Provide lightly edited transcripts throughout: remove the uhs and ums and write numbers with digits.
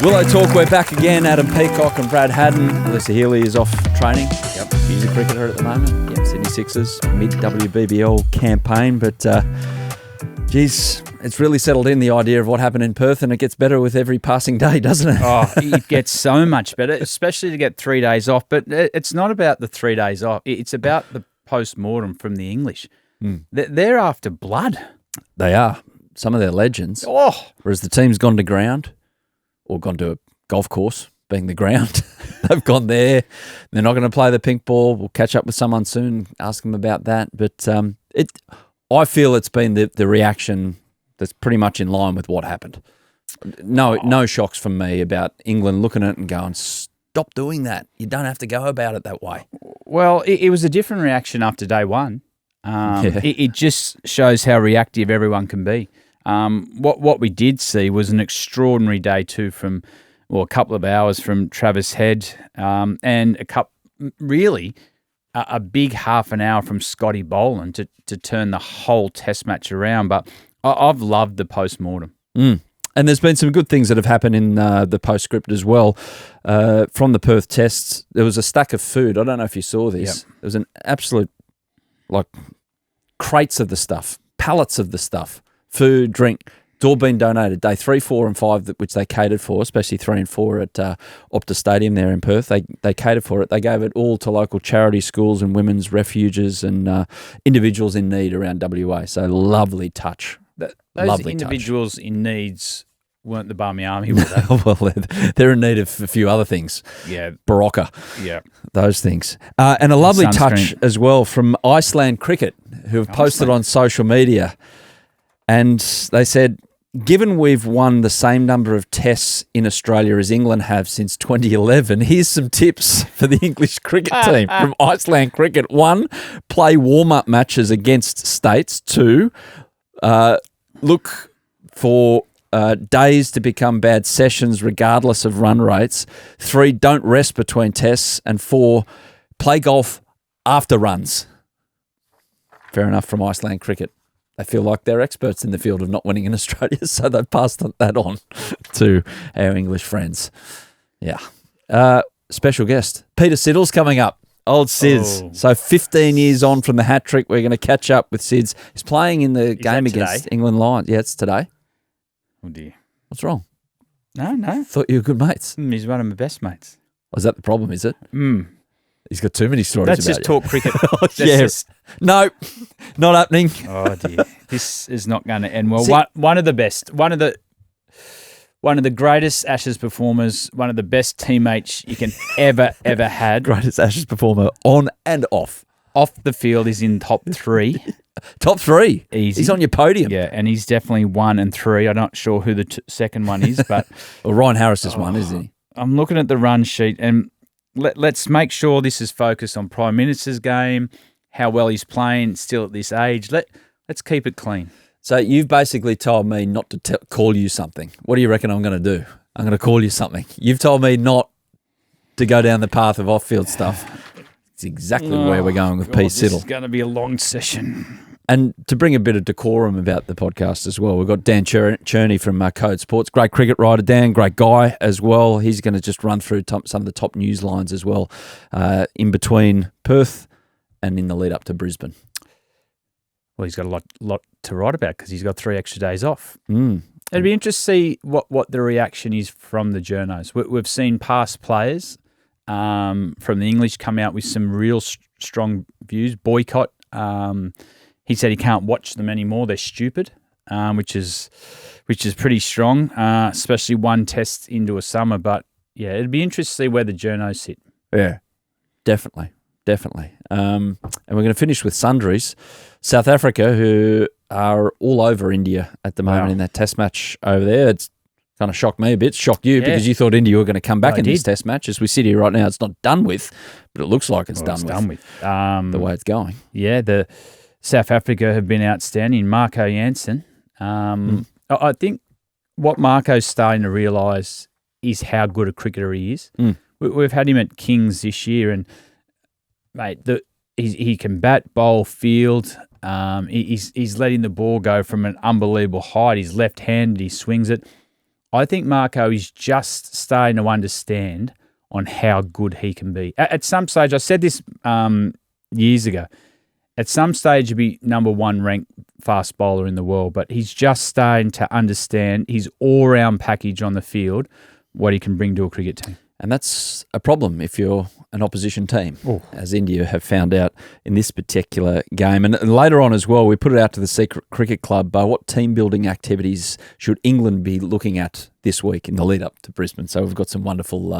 Willow Talk, we're back again. Adam Peacock and Brad Haddin. Alyssa Healy is off training. Yep, she's a cricketer at the moment. Yep, Sydney Sixers, mid-WBBL campaign. But, geez, it's really settled in, the idea of what happened in Perth, and it gets better with every passing day, doesn't it? Oh, it gets so much better, especially to get 3 days off. But it's not about the 3 days off. It's about the post-mortem from the English. They're after blood. They are. Some of their legends. Oh. Whereas the team's gone to ground or gone to a golf course, being the ground. They've gone there. They're not going to play the pink ball. We'll catch up with someone soon, ask them about that. But I feel it's been the reaction that's pretty much in line with what happened. No shocks from me about England looking at it and going, stop doing that. You don't have to go about it that way. Well, it was a different reaction after day one. It just shows how reactive everyone can be. What we did see was an extraordinary day two from, a couple of hours from Travis Head, and a big half an hour from Scotty Boland to turn the whole Test match around. But I've loved the post-mortem. And there's been some good things that have happened in the postscript as well. From the Perth tests, there was a stack of food. I don't know if you saw this. Yep. There was an absolute, crates of the stuff, pallets of the stuff, food, drink. It's all been donated. Day 3, 4 and 5, which they catered for, especially 3 and 4 at Optus Stadium there in Perth. They catered for it. They gave it all to local charity schools and women's refuges and individuals in need around WA. So lovely touch. Those individuals in needs weren't the Barmy Army, were they? Well, they're in need of a few other things. Yeah. Barocca. Yeah. Those things. And a lovely touch as well from Iceland Cricket, who have posted on social media. And they said, given we've won the same number of tests in Australia as England have since 2011, here's some tips for the English cricket team from Iceland Cricket. 1, play warm-up matches against states. 2, look for days to become bad sessions regardless of run rates. 3, don't rest between tests. And 4, play golf after runs. Fair enough from Iceland Cricket. They feel like they're experts in the field of not winning in Australia, so they've passed that on to our English friends. Yeah. Special guest, Peter Siddle's coming up. Old Sids. Oh. So 15 years on from the hat-trick, we're going to catch up with Sids. He's playing in the game against England Lions. Yeah, it's today. Oh, dear. What's wrong? No. Thought you were good mates. He's one of my best mates. Oh, is that the problem, is it? He's got too many stories about just you. Talk cricket. No, not happening. Oh, dear. This is not going to end well. One of the best. One of the greatest Ashes performers, one of the best teammates you can ever had. Greatest Ashes performer on and off. Off the field, he's in top 3. Top 3? Easy. He's on your podium. Yeah, and he's definitely 1 and 3. I'm not sure who the second one is, but... Well, Ryan Harris is one, isn't he? I'm looking at the run sheet, and let's make sure this is focused on Prime Minister's game, how well he's playing still at this age. Let's keep it clean. So you've basically told me not to call you something. What do you reckon I'm going to do? I'm going to call you something. You've told me not to go down the path of off-field stuff. It's exactly where we're going with Pete Siddle. This is going to be a long session. And to bring a bit of decorum about the podcast as well, we've got Dan Cherny from Code Sports. Great cricket writer, Dan. Great guy as well. He's going to just run through some of the top news lines as well in between Perth and in the lead up to Brisbane. Well, he's got a lot to write about because he's got 3 extra days off. It'd be interesting to see what the reaction is from the journos. We've seen past players from the English come out with some real strong views. Boycott. He said he can't watch them anymore. They're stupid, which is pretty strong, especially one test into a summer. But, yeah, it'd be interesting to see where the journos sit. Yeah, definitely. And we're going to finish with Sundries. South Africa, who are all over India at the moment in that test match over there. It's kind of shocked me a bit, shocked you, because you thought India were going to come back in this test match. As we sit here right now, it's not done with, but it looks like it's done with the way it's going. Yeah, the South Africa have been outstanding. Marco Jansen. I think what Marco's starting to realise is how good a cricketer he is. We've had him at Kings this year, and mate, he can bat, bowl, field. He's letting the ball go from an unbelievable height. He's left-handed. He swings it. I think Marco is just starting to understand on how good he can be. At some stage, I said this years ago, at some stage he'll be number 1 ranked fast bowler in the world, but he's just starting to understand his all-round package on the field, what he can bring to a cricket team. And that's a problem if you're an opposition team, as India have found out in this particular game. And later on as well, we put it out to the Secret Cricket Club. What team-building activities should England be looking at this week in the lead-up to Brisbane? So we've got some wonderful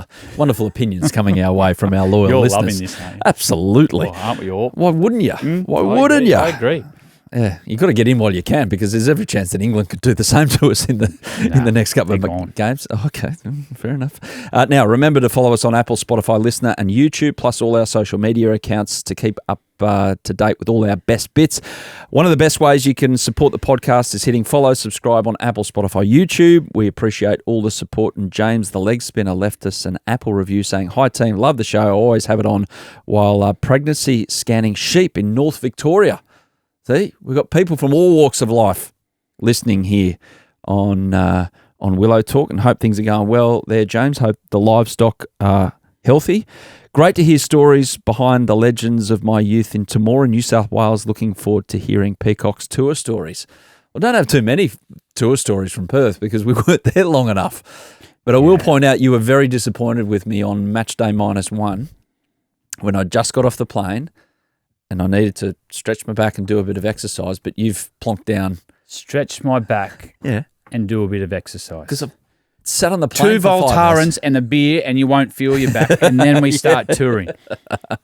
opinions coming our way from our loyal listeners. You're loving this, mate. Absolutely. Well, aren't we all? Why wouldn't you? Why wouldn't you? I agree. Yeah, you've got to get in while you can, because there's every chance that England could do the same to us in the next couple of games. Oh, okay, fair enough. Now, remember to follow us on Apple, Spotify, Listener and YouTube, plus all our social media accounts to keep up to date with all our best bits. One of the best ways you can support the podcast is hitting follow, subscribe on Apple, Spotify, YouTube. We appreciate all the support. And James, the leg spinner, left us an Apple review saying, "Hi team, love the show. I always have it on while pregnancy scanning sheep in North Victoria." See, we've got people from all walks of life listening here on Willow Talk, and hope things are going well there, James. Hope the livestock are healthy. Great to hear stories behind the legends of my youth in Temora, New South Wales. Looking forward to hearing Peacock's tour stories. I don't have too many tour stories from Perth because we weren't there long enough. But I will point out you were very disappointed with me on match day -1 when I just got off the plane and I needed to stretch my back and do a bit of exercise, but you've plonked down. Stretch my back and do a bit of exercise. Because I've sat on the plane 2 Voltarens and a beer and you won't feel your back, and then we start touring.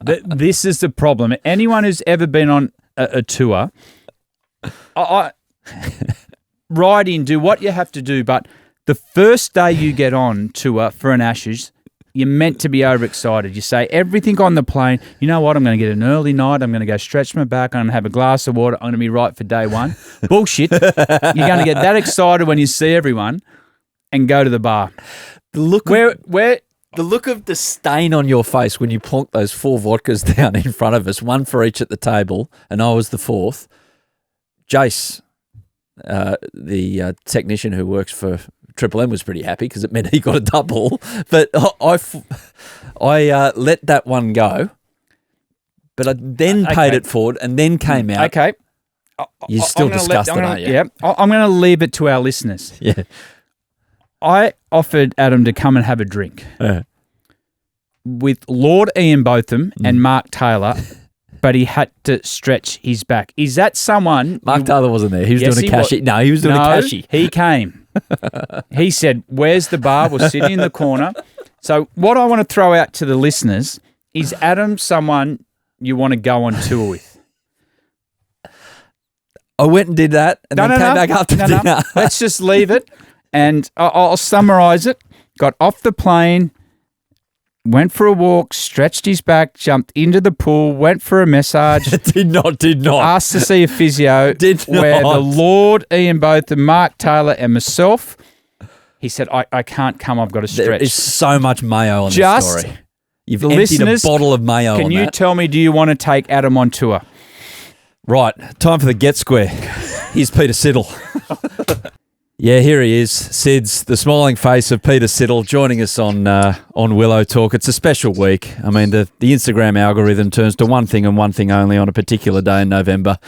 This is the problem. Anyone who's ever been on a tour, ride in, do what you have to do, but the first day you get on tour for an Ashes, you're meant to be overexcited. You say everything on the plane. You know what? I'm going to get an early night. I'm going to go stretch my back. I'm going to have a glass of water. I'm going to be right for day 1. Bullshit. You're going to get that excited when you see everyone and go to the bar. The look of disdain on your face when you plonked those 4 vodkas down in front of us, 1 for each at the table, and I was the 4th. Jace, the technician who works for Triple M, was pretty happy because it meant he got a double. But I let that one go. But I then paid it forward and then came out. Okay. You're still disgusted, aren't you? Yeah. I'm going to leave it to our listeners. Yeah. I offered Adam to come and have a drink with Lord Ian Botham and Mark Taylor, but he had to stretch his back. Is that someone... Mark Taylor wasn't there. He was doing a cashy. No, he was doing a cashy. He came. He said, "Where's the bar?" We're sitting in the corner. So what I want to throw out to the listeners is, Adam someone you want to go on tour with? I went and did that and then came back after dinner. Let's just leave it. And I'll summarise it. Got off the plane, went for a walk, stretched his back, jumped into the pool, went for a massage. Did not. Asked to see a physio. Where the Lord, Ian Botham, Mark Taylor and myself, he said, I can't come, I've got to stretch. There is so much mayo on this story. You've emptied a bottle of mayo on that. Can you tell me, do you want to take Adam on tour? Right, time for the Get Square. Here's Peter Siddle. Yeah, here he is, Sids, the smiling face of Peter Siddle, joining us on Willow Talk. It's a special week. I mean, the Instagram algorithm turns to one thing and one thing only on a particular day in November,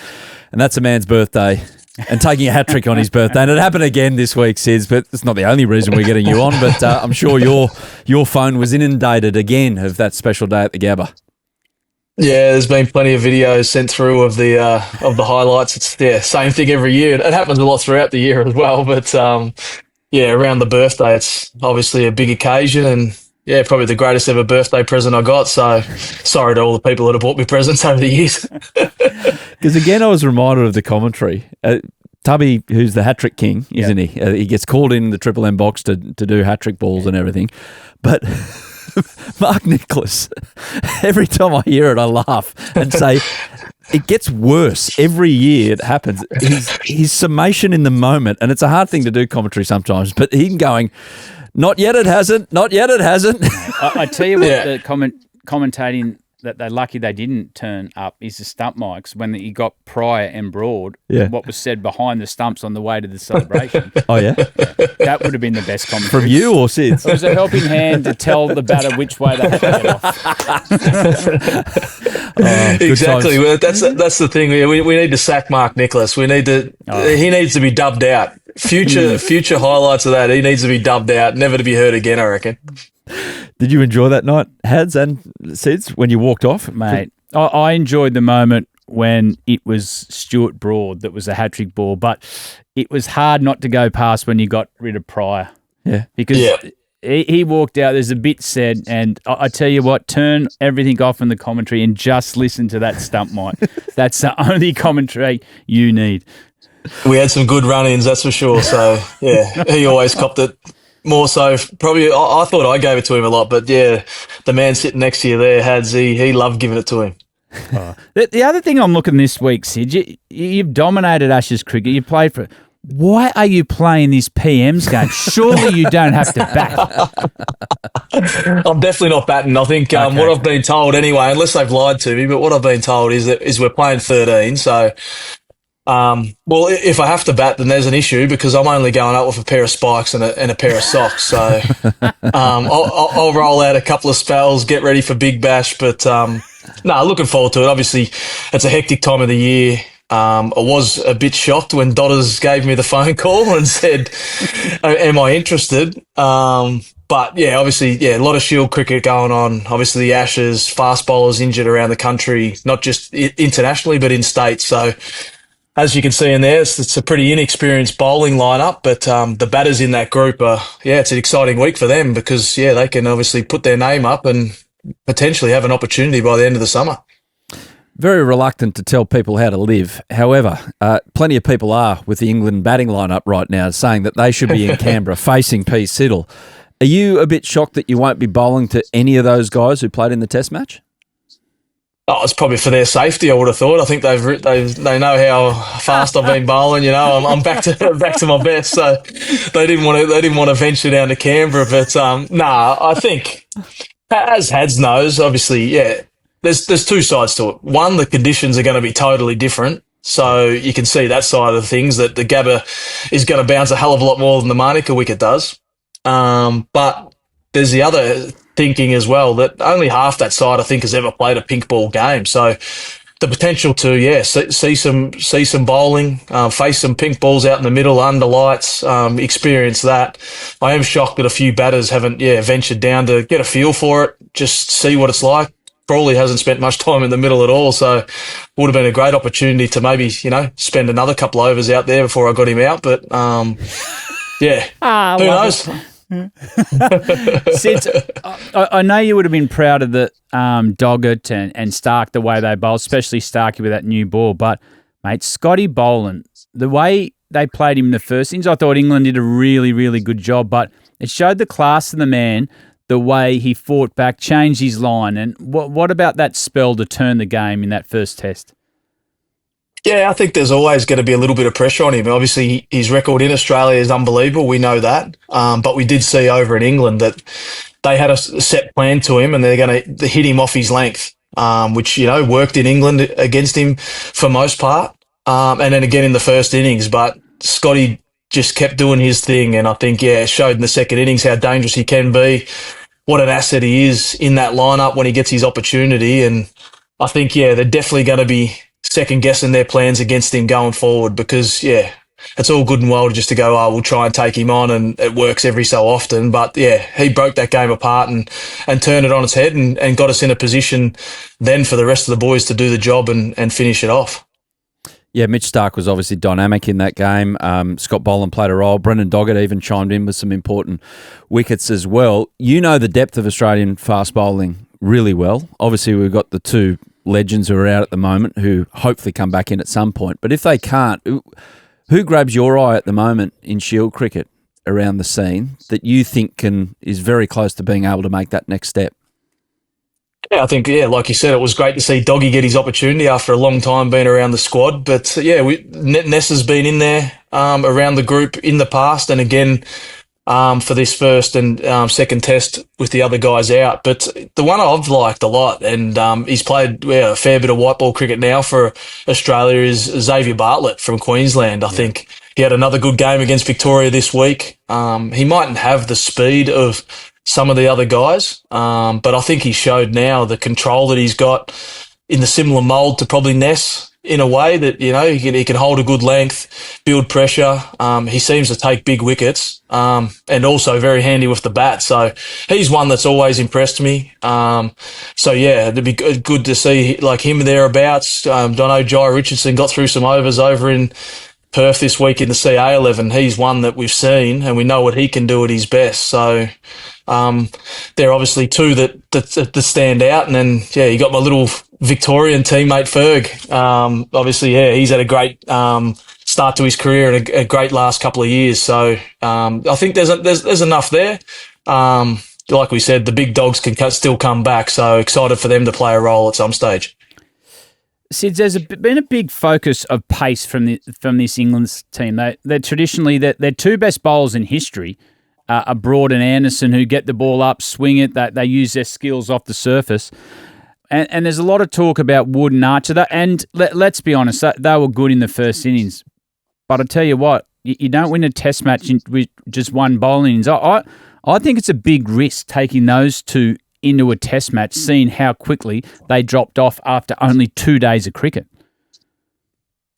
and that's a man's birthday, and taking a hat-trick on his birthday. And it happened again this week, Sids, but it's not the only reason we're getting you on, but I'm sure your phone was inundated again of that special day at the Gabba. Yeah, there's been plenty of videos sent through of the highlights. It's same thing every year. It happens a lot throughout the year as well, but around the birthday, it's obviously a big occasion, and probably the greatest ever birthday present I got. So sorry to all the people that have bought me presents over the years. Because again, I was reminded of the commentary. Tubby, who's the hat-trick king, isn't he? He gets called in the Triple M box to do hat-trick balls and everything, but Mark Nicholas, every time I hear it, I laugh and say, it gets worse. Every year it happens. His summation in the moment, and it's a hard thing to do commentary sometimes, but him going, not yet it hasn't, not yet it hasn't. I tell you what, the commentating that they're lucky they didn't turn up is the stump mics when you got Pryor and Broad. Yeah. What was said behind the stumps on the way to the celebration. Oh, yeah? That would have been the best commentary. From you or Sid's? It was a helping hand to tell the batter which way they had to get off. Exactly. Well, that's the thing. We need to sack Mark Nicholas. We need to. He needs to be dubbed out. Future highlights of that. He needs to be dubbed out, never to be heard again, I reckon. Did you enjoy that night, Hads and Sids, when you walked off? Mate, I enjoyed the moment when it was Stuart Broad that was a hat-trick ball, but it was hard not to go past when you got rid of Pryor. Yeah. Because he walked out, there's a bit said, and I tell you what, turn everything off in the commentary and just listen to that stump mic. That's the only commentary you need. We had some good run-ins, that's for sure. So, yeah, he always copped it. More so, probably, I thought I gave it to him a lot, but yeah, the man sitting next to you there, Hads, he loved giving it to him. The other thing I'm looking this week, Sid, you've dominated Ashes cricket. You played for. Why are you playing this PM's game? Surely you don't have to bat. I'm definitely not batting. I think Okay. what I've been told anyway, unless they've lied to me, but what I've been told is we're playing 13. So, well, if I have to bat, then there's an issue because I'm only going up with a pair of spikes and a pair of socks. So, I'll roll out a couple of spells, get ready for Big Bash. But no, looking forward to it. Obviously, it's a hectic time of the year. I was a bit shocked when Dodders gave me the phone call and said, am I interested? But yeah, obviously, a lot of Shield cricket going on. Obviously, the Ashes, fast bowlers injured around the country, not just internationally, but in states. So, as you can see in there, it's a pretty inexperienced bowling lineup, but the batters in that group it's an exciting week for them because, they can obviously put their name up and potentially have an opportunity by the end of the summer. Very reluctant to tell people how to live. However, plenty of people are with the England batting lineup right now saying that they should be in Canberra facing Siddle. Are you a bit shocked that you won't be bowling to any of those guys who played in the Test match? Oh, it's probably for their safety, I would have thought. I think they know how fast I've been bowling. I'm back to my best. So they didn't want to venture down to Canberra. But I think as Hads knows, obviously, there's two sides to it. One, the conditions are going to be totally different. So you can see that side of things that the Gabba is going to bounce a hell of a lot more than the Manuka wicket does. But there's the other thinking as well that only half that side I think has ever played a pink ball game. So the potential to see some bowling, face some pink balls out in the middle under lights, experience that. I am shocked that a few batters haven't ventured down to get a feel for it, just see what it's like. Crawley hasn't spent much time in the middle at all, so would have been a great opportunity to maybe spend another couple of overs out there before I got him out. But who knows? Sid, I know you would have been proud of the Doggett and Stark, the way they bowled, especially Starkey with that new ball. But, mate, Scotty Boland, the way they played him in the first innings, I thought England did a really, really good job. But it showed the class of the man, the way he fought back, changed his line. And what about that spell to turn the game in that first test? Yeah, I think there's always going to be a little bit of pressure on him. Obviously, his record in Australia is unbelievable. We know that. But we did see over in England that they had a set plan to him and they're going to hit him off his length, which, worked in England against him for most part. And then again in the first innings. But Scotty just kept doing his thing. And I think, it showed in the second innings how dangerous he can be, what an asset he is in that lineup when he gets his opportunity. And I think, they're definitely going to be second guessing their plans against him going forward because, it's all good and well just to go, we'll try and take him on and it works every so often. But, he broke that game apart and turned it on its head and got us in a position then for the rest of the boys to do the job and finish it off. Yeah, Mitch Stark was obviously dynamic in that game. Scott Boland played a role. Brendan Doggett even chimed in with some important wickets as well. You know the depth of Australian fast bowling really well. Obviously, we've got the two legends who are out at the moment who hopefully come back in at some point. But if they can't, who grabs your eye at the moment in Shield cricket around the scene that you think is very close to being able to make that next step? Yeah, I think, like you said, it was great to see Doggy get his opportunity after a long time being around the squad. But, Ness has been in there around the group in the past. And again, for this first and second test with the other guys out. But the one I've liked a lot, and he's played a fair bit of white ball cricket now for Australia, is Xavier Bartlett from Queensland. I think he had another good game against Victoria this week. He mightn't have the speed of some of the other guys, but I think he showed now the control that he's got in the similar mould to probably Ness, in a way that, he can hold a good length, build pressure. He seems to take big wickets, and also very handy with the bat. So he's one that's always impressed me. It'd be good to see like him thereabouts. I know Jai Richardson got through some overs over in Perth this week in the CA11. He's one that we've seen and we know what he can do at his best. So there are obviously two that stand out. And then, you got my little Victorian teammate Ferg. He's had a great start to his career and a great last couple of years. So I think there's enough there. Like we said, the big dogs can still come back. So excited for them to play a role at some stage. Sid, there's been a big focus of pace from this England team. They're traditionally their two best bowlers in history are Broad and Anderson, who get the ball up, swing it. They use their skills off the surface. And there's a lot of talk about Wood and Archer. And let's be honest, they were good in the first innings. But I tell you what, you don't win a test match with just one bowling innings. I think it's a big risk taking those two into a test match, seeing how quickly they dropped off after only 2 days of cricket.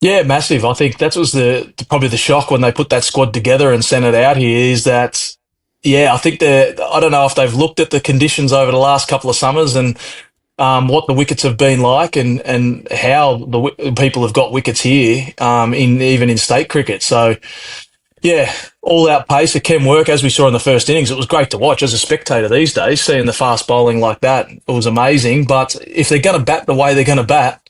Yeah, massive. I think that was probably the shock when they put that squad together and sent it out here, is that, I think I don't know if they've looked at the conditions over the last couple of summers and what the wickets have been like and how the people have got wickets here, even in state cricket. So, all out pace. It can work, as we saw in the first innings. It was great to watch as a spectator these days, seeing the fast bowling like that. It was amazing. But if they're going to bat the way they're going to bat,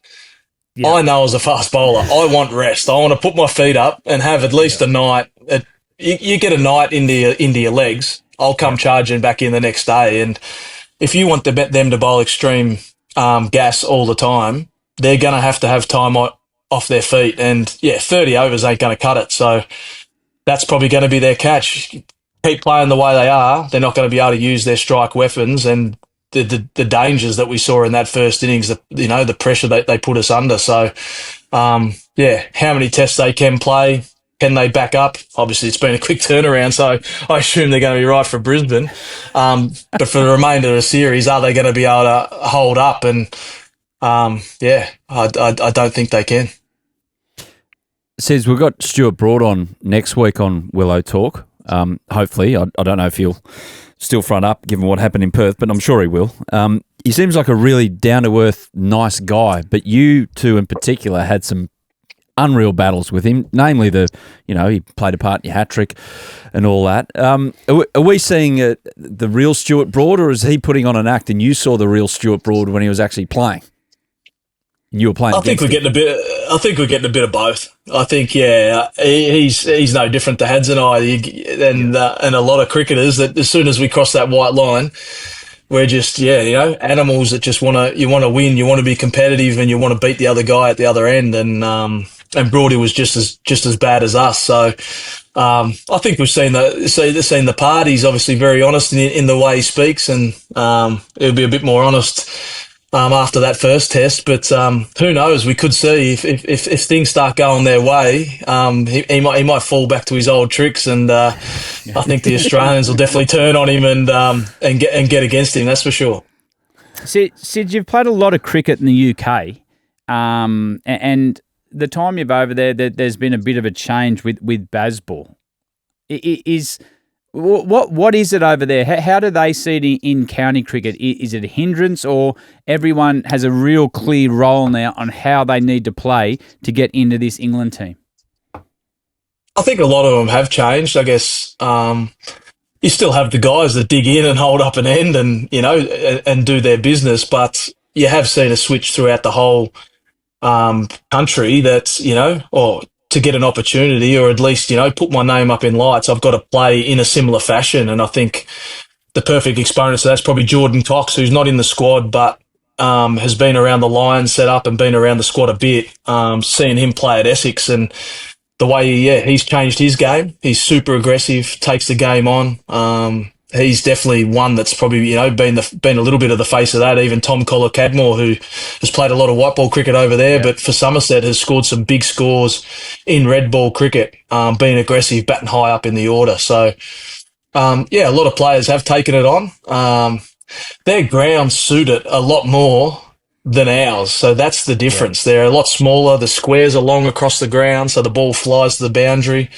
I know as a fast bowler, I want rest. I want to put my feet up and have at least a night. You get a night into your legs. I'll come charging back in the next day. And if you want them to bowl extreme gas all the time, they're going to have time off their feet. And 30 overs ain't going to cut it. So that's probably going to be their catch. Keep playing the way they are. They're not going to be able to use their strike weapons and the dangers that we saw in that first innings, the pressure that they put us under. So, how many tests they can play, can they back up? Obviously, it's been a quick turnaround, so I assume they're going to be right for Brisbane. But for the remainder of the series, are they going to be able to hold up? And, I don't think they can. Says we've got Stuart Broad on next week on Willow Talk. Hopefully, I don't know if he'll still front up given what happened in Perth, but I'm sure he will. He seems like a really down-to-earth, nice guy, but you two in particular had some unreal battles with him, namely he played a part in your hat-trick and all that. Are we seeing the real Stuart Broad, or is he putting on an act and you saw the real Stuart Broad when he was actually playing? You were playing. I think we're getting a bit of both. I think, he's no different to Hads and I, and a lot of cricketers. That as soon as we cross that white line, we're just animals that just want to win. You want to be competitive, and you want to beat the other guy at the other end. And Broady was just as bad as us. So I think we've seen the part. He's obviously very honest in the way he speaks, and he'll be a bit more honest after that first test. But who knows? We could see if things start going their way, he might fall back to his old tricks, and I think the Australians will definitely turn on him and get against him. That's for sure. Sid, you've played a lot of cricket in the UK, and the time you've over there's been a bit of a change with Bazball. What is it over there? How do they see it in county cricket? Is it a hindrance, or everyone has a real clear role now on how they need to play to get into this England team? I think a lot of them have changed. I guess you still have the guys that dig in and hold up an end and and do their business, but you have seen a switch throughout the whole country that or to get an opportunity, or at least, put my name up in lights, I've got to play in a similar fashion. And I think the perfect exponent of that's probably Jordan Cox, who's not in the squad, but has been around the Lions set up and been around the squad a bit, seeing him play at Essex. And the way he's changed his game. He's super aggressive, takes the game on. He's definitely one that's probably been a little bit of the face of that. Even Tom Collar-Cadmore, who has played a lot of white ball cricket over there, but for Somerset has scored some big scores in red ball cricket, being aggressive, batting high up in the order. So a lot of players have taken it on. Their grounds suit it a lot more than ours, so that's the difference. They're a lot smaller. The squares are long across the ground, so the ball flies to the boundary.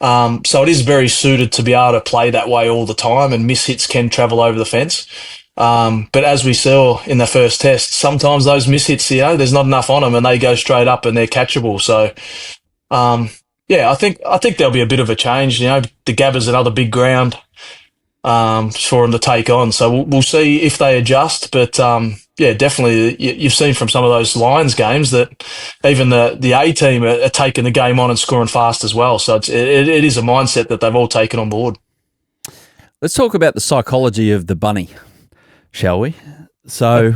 So it is very suited to be able to play that way all the time, and mishits can travel over the fence. But as we saw in the first test, sometimes those mishits, there's not enough on them, and they go straight up and they're catchable. So, I think there'll be a bit of a change. The Gabba's another big ground for them to take on. So we'll see if they adjust. But definitely you've seen from some of those Lions games that even the A team are taking the game on and scoring fast as well. So it is a mindset that they've all taken on board. Let's talk about the psychology of the bunny, shall we? So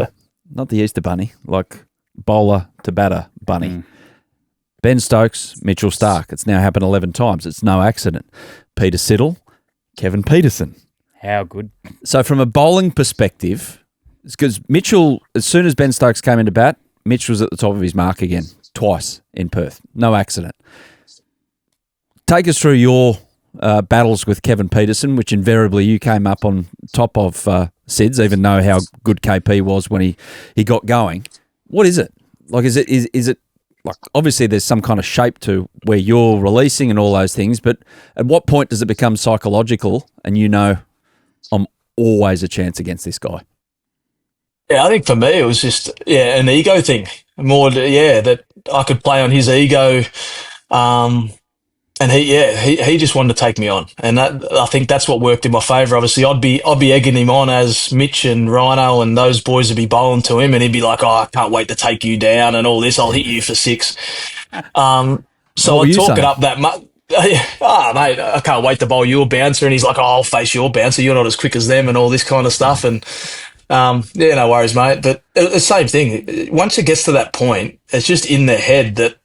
not the Easter bunny, like bowler to batter bunny. Ben Stokes, Mitchell Starc. It's now happened 11 times. It's no accident. Peter Siddle, Kevin Pietersen. How good. So from a bowling perspective, it's because Mitchell, as soon as Ben Stokes came into bat, Mitch was at the top of his mark again, twice in Perth. No accident. Take us through your battles with Kevin Pietersen, which invariably you came up on top of Sids, even know how good KP was when he got going. What is it? Like, is it like, obviously there's some kind of shape to where you're releasing and all those things, but at what point does it become psychological and I'm always a chance against this guy? Yeah, I think for me it was just an ego thing more. That I could play on his ego, and he just wanted to take me on, and I think that's what worked in my favour. Obviously, I'd be egging him on as Mitch and Rhino and those boys would be bowling to him, and he'd be like, "Oh, I can't wait to take you down and all this. I'll hit you for 6." So I'd talk it up that much. Mate, I can't wait to bowl you a bouncer. And he's like, I'll face your bouncer. You're not as quick as them and all this kind of stuff. And, no worries, mate. But the same thing. Once it gets to that point, it's just in their head that,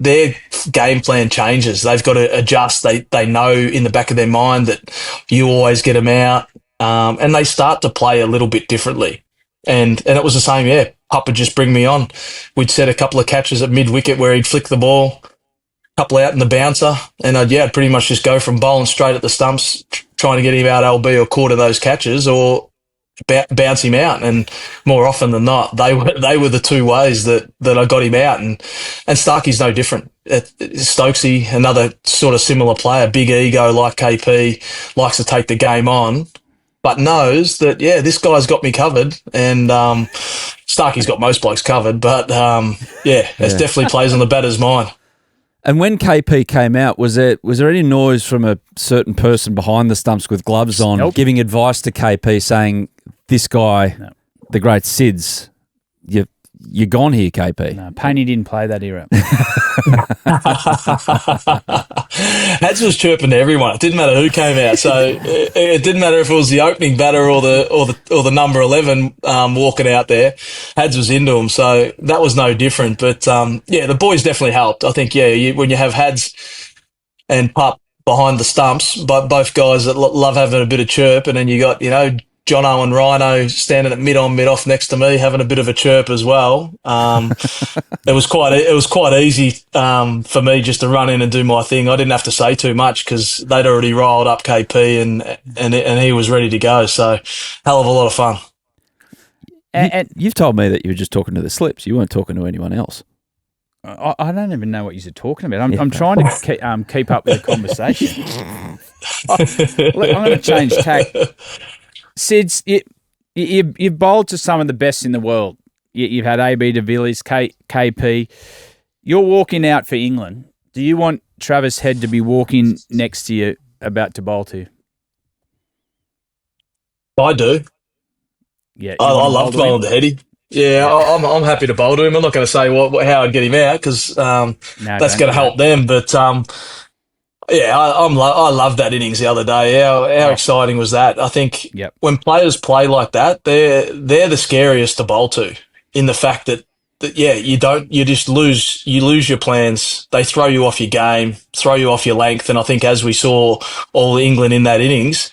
their game plan changes. They've got to adjust. They know in the back of their mind that you always get them out. And they start to play a little bit differently. And it was the same, Pup would just bring me on. We'd set a couple of catches at mid-wicket where he'd flick the ball, couple out in the bouncer, and I'd pretty much just go from bowling straight at the stumps, trying to get him out LB or caught of those catches, or bounce him out. And more often than not, they were the two ways that I got him out. And Starkey's no different. Stokesy, another sort of similar player, big ego like KP, likes to take the game on, but knows that this guy's got me covered. And Starkey's got most blokes covered, but it definitely plays on the batter's mind. And when KP came out, was there any noise from a certain person behind the stumps with gloves on, giving advice to KP saying, this guy, the great Sids, you're gone here, KP? No, Paney didn't play that era. Hads was chirping to everyone. It didn't matter who came out. So it didn't matter if it was the opening batter or the number 11 walking out there. Hads was into him, so that was no different. But the boys definitely helped. I think when you have Hads and Pup behind the stumps, but both guys that love having a bit of chirp, and then you got Journo and Rhino standing at mid-on, mid-off next to me, having a bit of a chirp as well. It was quite easy for me just to run in and do my thing. I didn't have to say too much because they'd already riled up KP and he was ready to go. So, hell of a lot of fun. And you've told me that you were just talking to the slips. You weren't talking to anyone else. I don't even know what you're talking about. I'm trying to keep up with the conversation. I'm going to change tack. Sids, you've bowled to some of the best in the world. You've had AB de Villiers, KP. You're walking out for England. Do you want Travis Head to be walking next to you about to bowl to? I do. Yeah, I love bowling to Heady. Yeah, I'm happy to bowl to him. I'm not going to say how I'd get him out because that's going to help them. But I love that innings the other day. How exciting was that? I think when players play like that, they're the scariest to bowl to, in the fact that you just lose your plans. They throw you off your game, throw you off your length. And I think as we saw all England in that innings,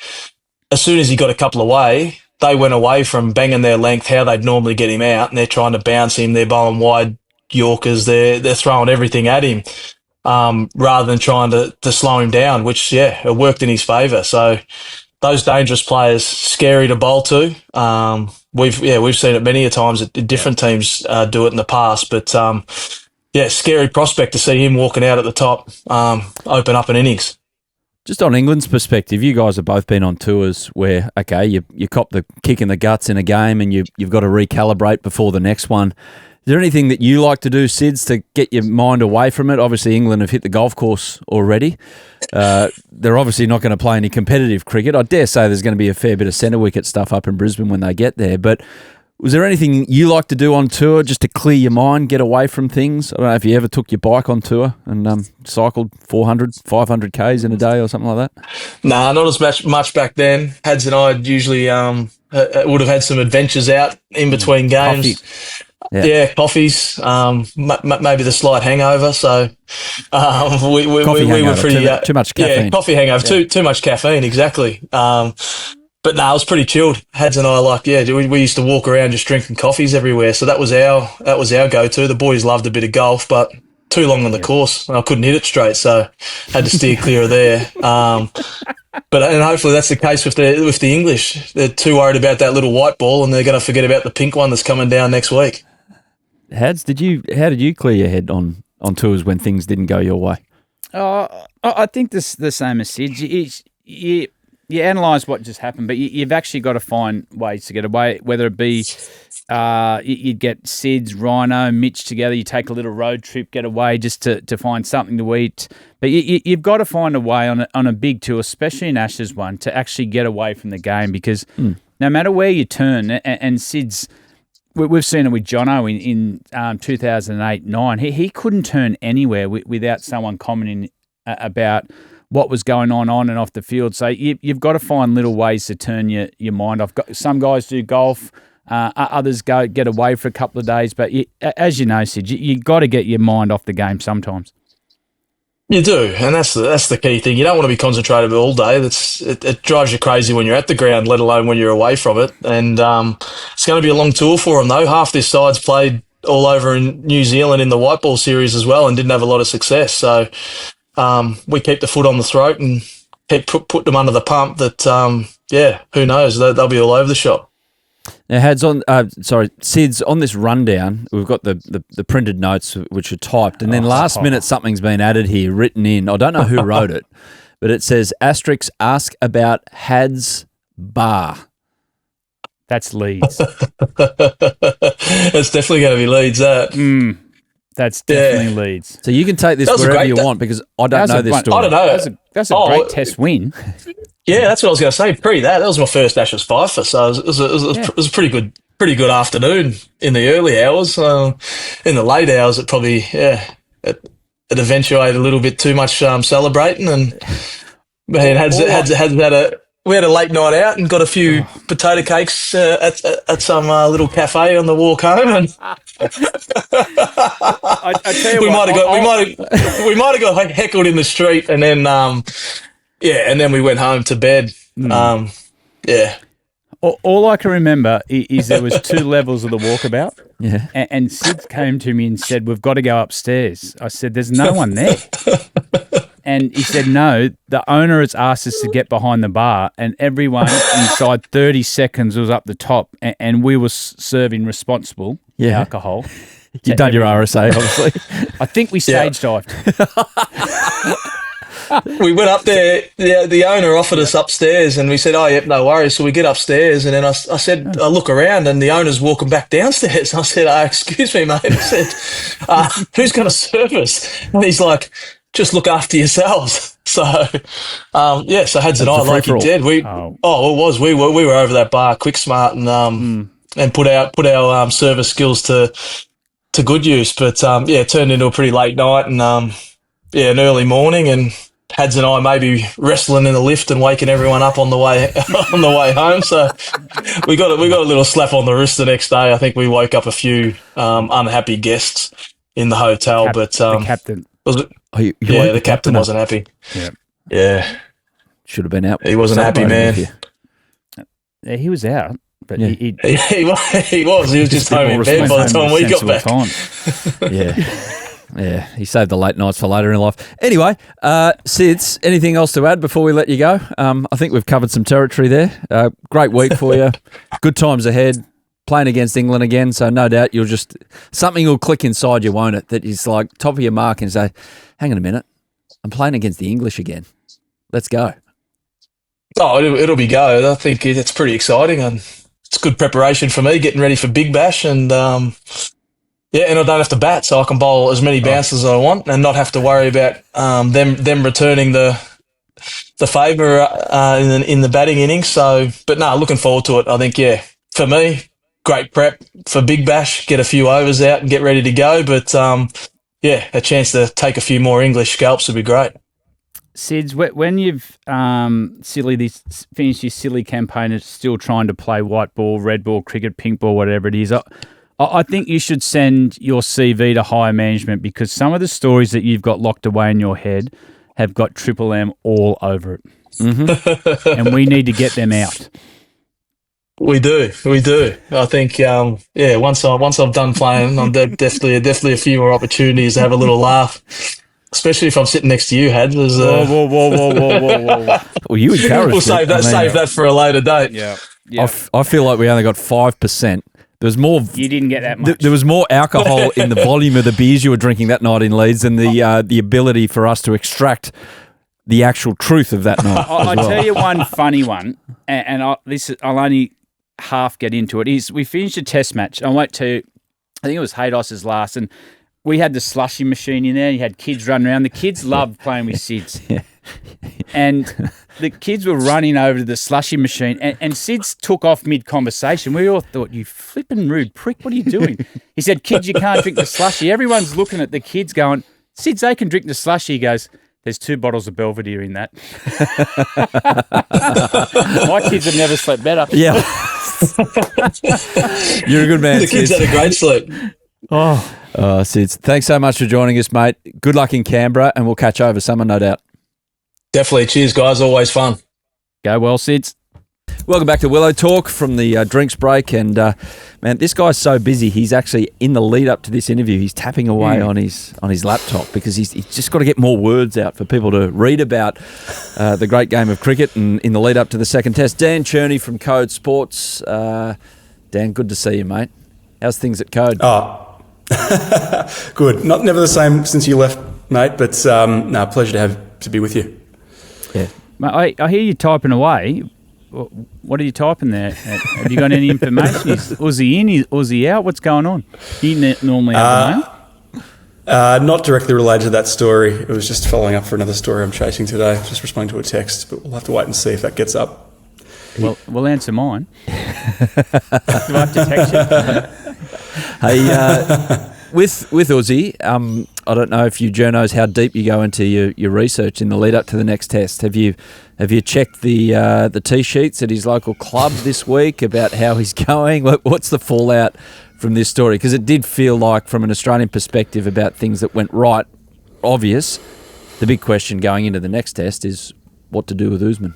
as soon as he got a couple away, they went away from banging their length, how they'd normally get him out, and they're trying to bounce him. They're bowling wide Yorkers. They're throwing everything at him, rather than trying to slow him down, which, it worked in his favour. So those dangerous players, scary to bowl to. We've seen it many a times at different teams do it in the past, but scary prospect to see him walking out at the top, open up an innings. Just on England's perspective, you guys have both been on tours where, okay, you cop the kick in the guts in a game and you've got to recalibrate before the next one. Is there anything that you like to do, Sids, to get your mind away from it? Obviously, England have hit the golf course already. They're obviously not going to play any competitive cricket. I dare say there's going to be a fair bit of centre wicket stuff up in Brisbane when they get there. But was there anything you like to do on tour just to clear your mind, get away from things? I don't know if you ever took your bike on tour and cycled 400, 500 Ks in a day or something like that? Nah, not as much back then. Hads and I usually would have had some adventures out in between games. Coffee. Yeah, coffees, maybe the slight hangover. So we were pretty too much caffeine. Yeah, coffee hangover, too much caffeine, exactly. But no, it was pretty chilled. Hads and I we used to walk around just drinking coffees everywhere. So that was our go-to. The boys loved a bit of golf, but too long on the course. I couldn't hit it straight, so had to steer clear of there. And hopefully that's the case with the English. They're too worried about that little white ball, and they're going to forget about the pink one that's coming down next week. Hads, how did you clear your head on tours when things didn't go your way? I think the same as Sid. You analyse what just happened, but you've actually got to find ways to get away, whether it be you'd get Sids, Rhino, Mitch together, you take a little road trip, get away just to find something to eat. But you've got to find a way on a big tour, especially an Ashes one, to actually get away from the game, because no matter where you turn, and Sids, we've seen it with Journo in 2008-9, he couldn't turn anywhere without someone commenting about what was going on and off the field. So you've got to find little ways to turn your mind off. Some guys do golf, others get away for a couple of days. But as you know, Sid, you got to get your mind off the game sometimes. You do, and that's the key thing. You don't want to be concentrated all day. It drives you crazy when you're at the ground, let alone when you're away from it. And it's going to be a long tour for them, though. Half this side's played all over in New Zealand in the white ball series as well and didn't have a lot of success. So we keep the foot on the throat and put them under the pump. That who knows? They'll be all over the shop. Now, Sids, on this rundown, we've got the printed notes which are typed, and then last minute something's been added here, written in. I don't know who wrote it, but it says, asterisk, ask about Hads Bar. That's Leeds. It's definitely going to be Leeds, that. That's definitely Leeds. So you can take this wherever you want, because I don't know this story. I don't know. That's a great test win. Yeah, that's what I was going to say. That was my first Ashes fifer, so it was a pretty good afternoon in the early hours. In the late hours, it probably it eventuated a little bit too much celebrating, and we had a late night out and got a few potato cakes at some little cafe on the walk home, and I tell you we might have got heckled in the street, and then and then we went home to bed. All I can remember is there was 2 levels of the walkabout. Yeah. And Sid came to me and said, "We've got to go upstairs." I said, "There's no one there." And he said, "No, the owner has asked us to get behind the bar, and everyone inside 30 seconds was up the top, and we were serving responsible alcohol." You've done your RSA, obviously. I think we stage dived. We went up there, the owner offered us upstairs, and we said, "Oh, yep, no worries." So we get upstairs, and then I said, I look around, and the owner's walking back downstairs. I said, "Excuse me, mate." I said, "Who's going to serve us?" And he's like, "Just look after yourselves." So, so Hads and I, like you did, we were over that bar quick smart and put our service skills to good use. But it turned into a pretty late night and an early morning, and Hads and I may be wrestling in the lift and waking everyone up on the way home. So we got a little slap on the wrist the next day. I think we woke up a few unhappy guests in the hotel, but the captain the captain wasn't happy. Yeah, should have been out. He wasn't happy, man. Yeah, he was out, but he was. He was just home in bed by the time we got back. Yeah, he saved the late nights for later in life. Anyway, Sids, anything else to add before we let you go? I think we've covered some territory there. Great week for you. Good times ahead. Playing against England again, so no doubt something will click inside you, won't it? That is like top of your mark and say, hang on a minute, I'm playing against the English again. Let's go. Oh, it'll be go. I think it's pretty exciting and it's good preparation for me, getting ready for Big Bash and and I don't have to bat, so I can bowl as many bounces as I want and not have to worry about them returning the favour in the batting innings. So, but no, looking forward to it. I think for me, great prep for Big Bash, get a few overs out and get ready to go. But a chance to take a few more English scalps would be great. Sids, when you've finished your silly campaign of still trying to play white ball, red ball, cricket, pink ball, whatever it is, I think you should send your CV to higher management because some of the stories that you've got locked away in your head have got Triple M all over it. Mm-hmm. And we need to get them out. We do. I think, once I've done playing, I'm definitely a few more opportunities to have a little laugh. Especially if I'm sitting next to you, Had. Whoa. Well, you encouraged We'll save that for a later date. Yeah. I feel like we only got 5%. There was more. You didn't get that much. There was more alcohol in the volume of the beers you were drinking that night in Leeds than the ability for us to extract the actual truth of that night. I tell you one funny one, and I'll only half get into it. Is we finished a test match. I went to, I think it was Haydos's last, and we had the slushy machine in there. You had kids running around. The kids loved playing with Sids. Yeah. And the kids were running over to the slushy machine and Sids took off mid-conversation. We all thought, you flipping rude prick, what are you doing? He said, kids, you can't drink the slushy. Everyone's looking at the kids going, Sids, they can drink the slushy. He goes, there's 2 bottles of Belvedere in that. My kids have never slept better. Yeah. You're a good man, The kids Sids. had a great sleep. Sids, thanks so much for joining us, mate. Good luck in Canberra, and we'll catch over summer, no doubt. Definitely. Cheers, guys. Always fun. Go well, Sids. Welcome back to Willow Talk from the drinks break. And, man, this guy's so busy. He's actually, in the lead up to this interview, he's tapping away on his laptop because he's just got to get more words out for people to read about the great game of cricket and in the lead up to the second test. Dan Cherny from Code Sports. Dan, good to see you, mate. How's things at Code? Oh, good. Never the same since you left, mate, but pleasure to be with you. Yeah. Mate, I hear you typing away. What are you typing there? Have you got any information? Is Uzzy in? Is Uzzy out? What's going on? You normally have the Not directly related to that story. It was just following up for another story I'm chasing today. Just responding to a text, but we'll have to wait and see if that gets up. Well, we'll answer mine. Do I have to text you? Hey, with Uzzy, I don't know if you journos how deep you go into your research in the lead up to the next test. Have you checked the tee sheets at his local club this week about how he's going? What's the fallout from this story? Because it did feel like, from an Australian perspective, about things that went right, obvious. The big question going into the next test is what to do with Usman.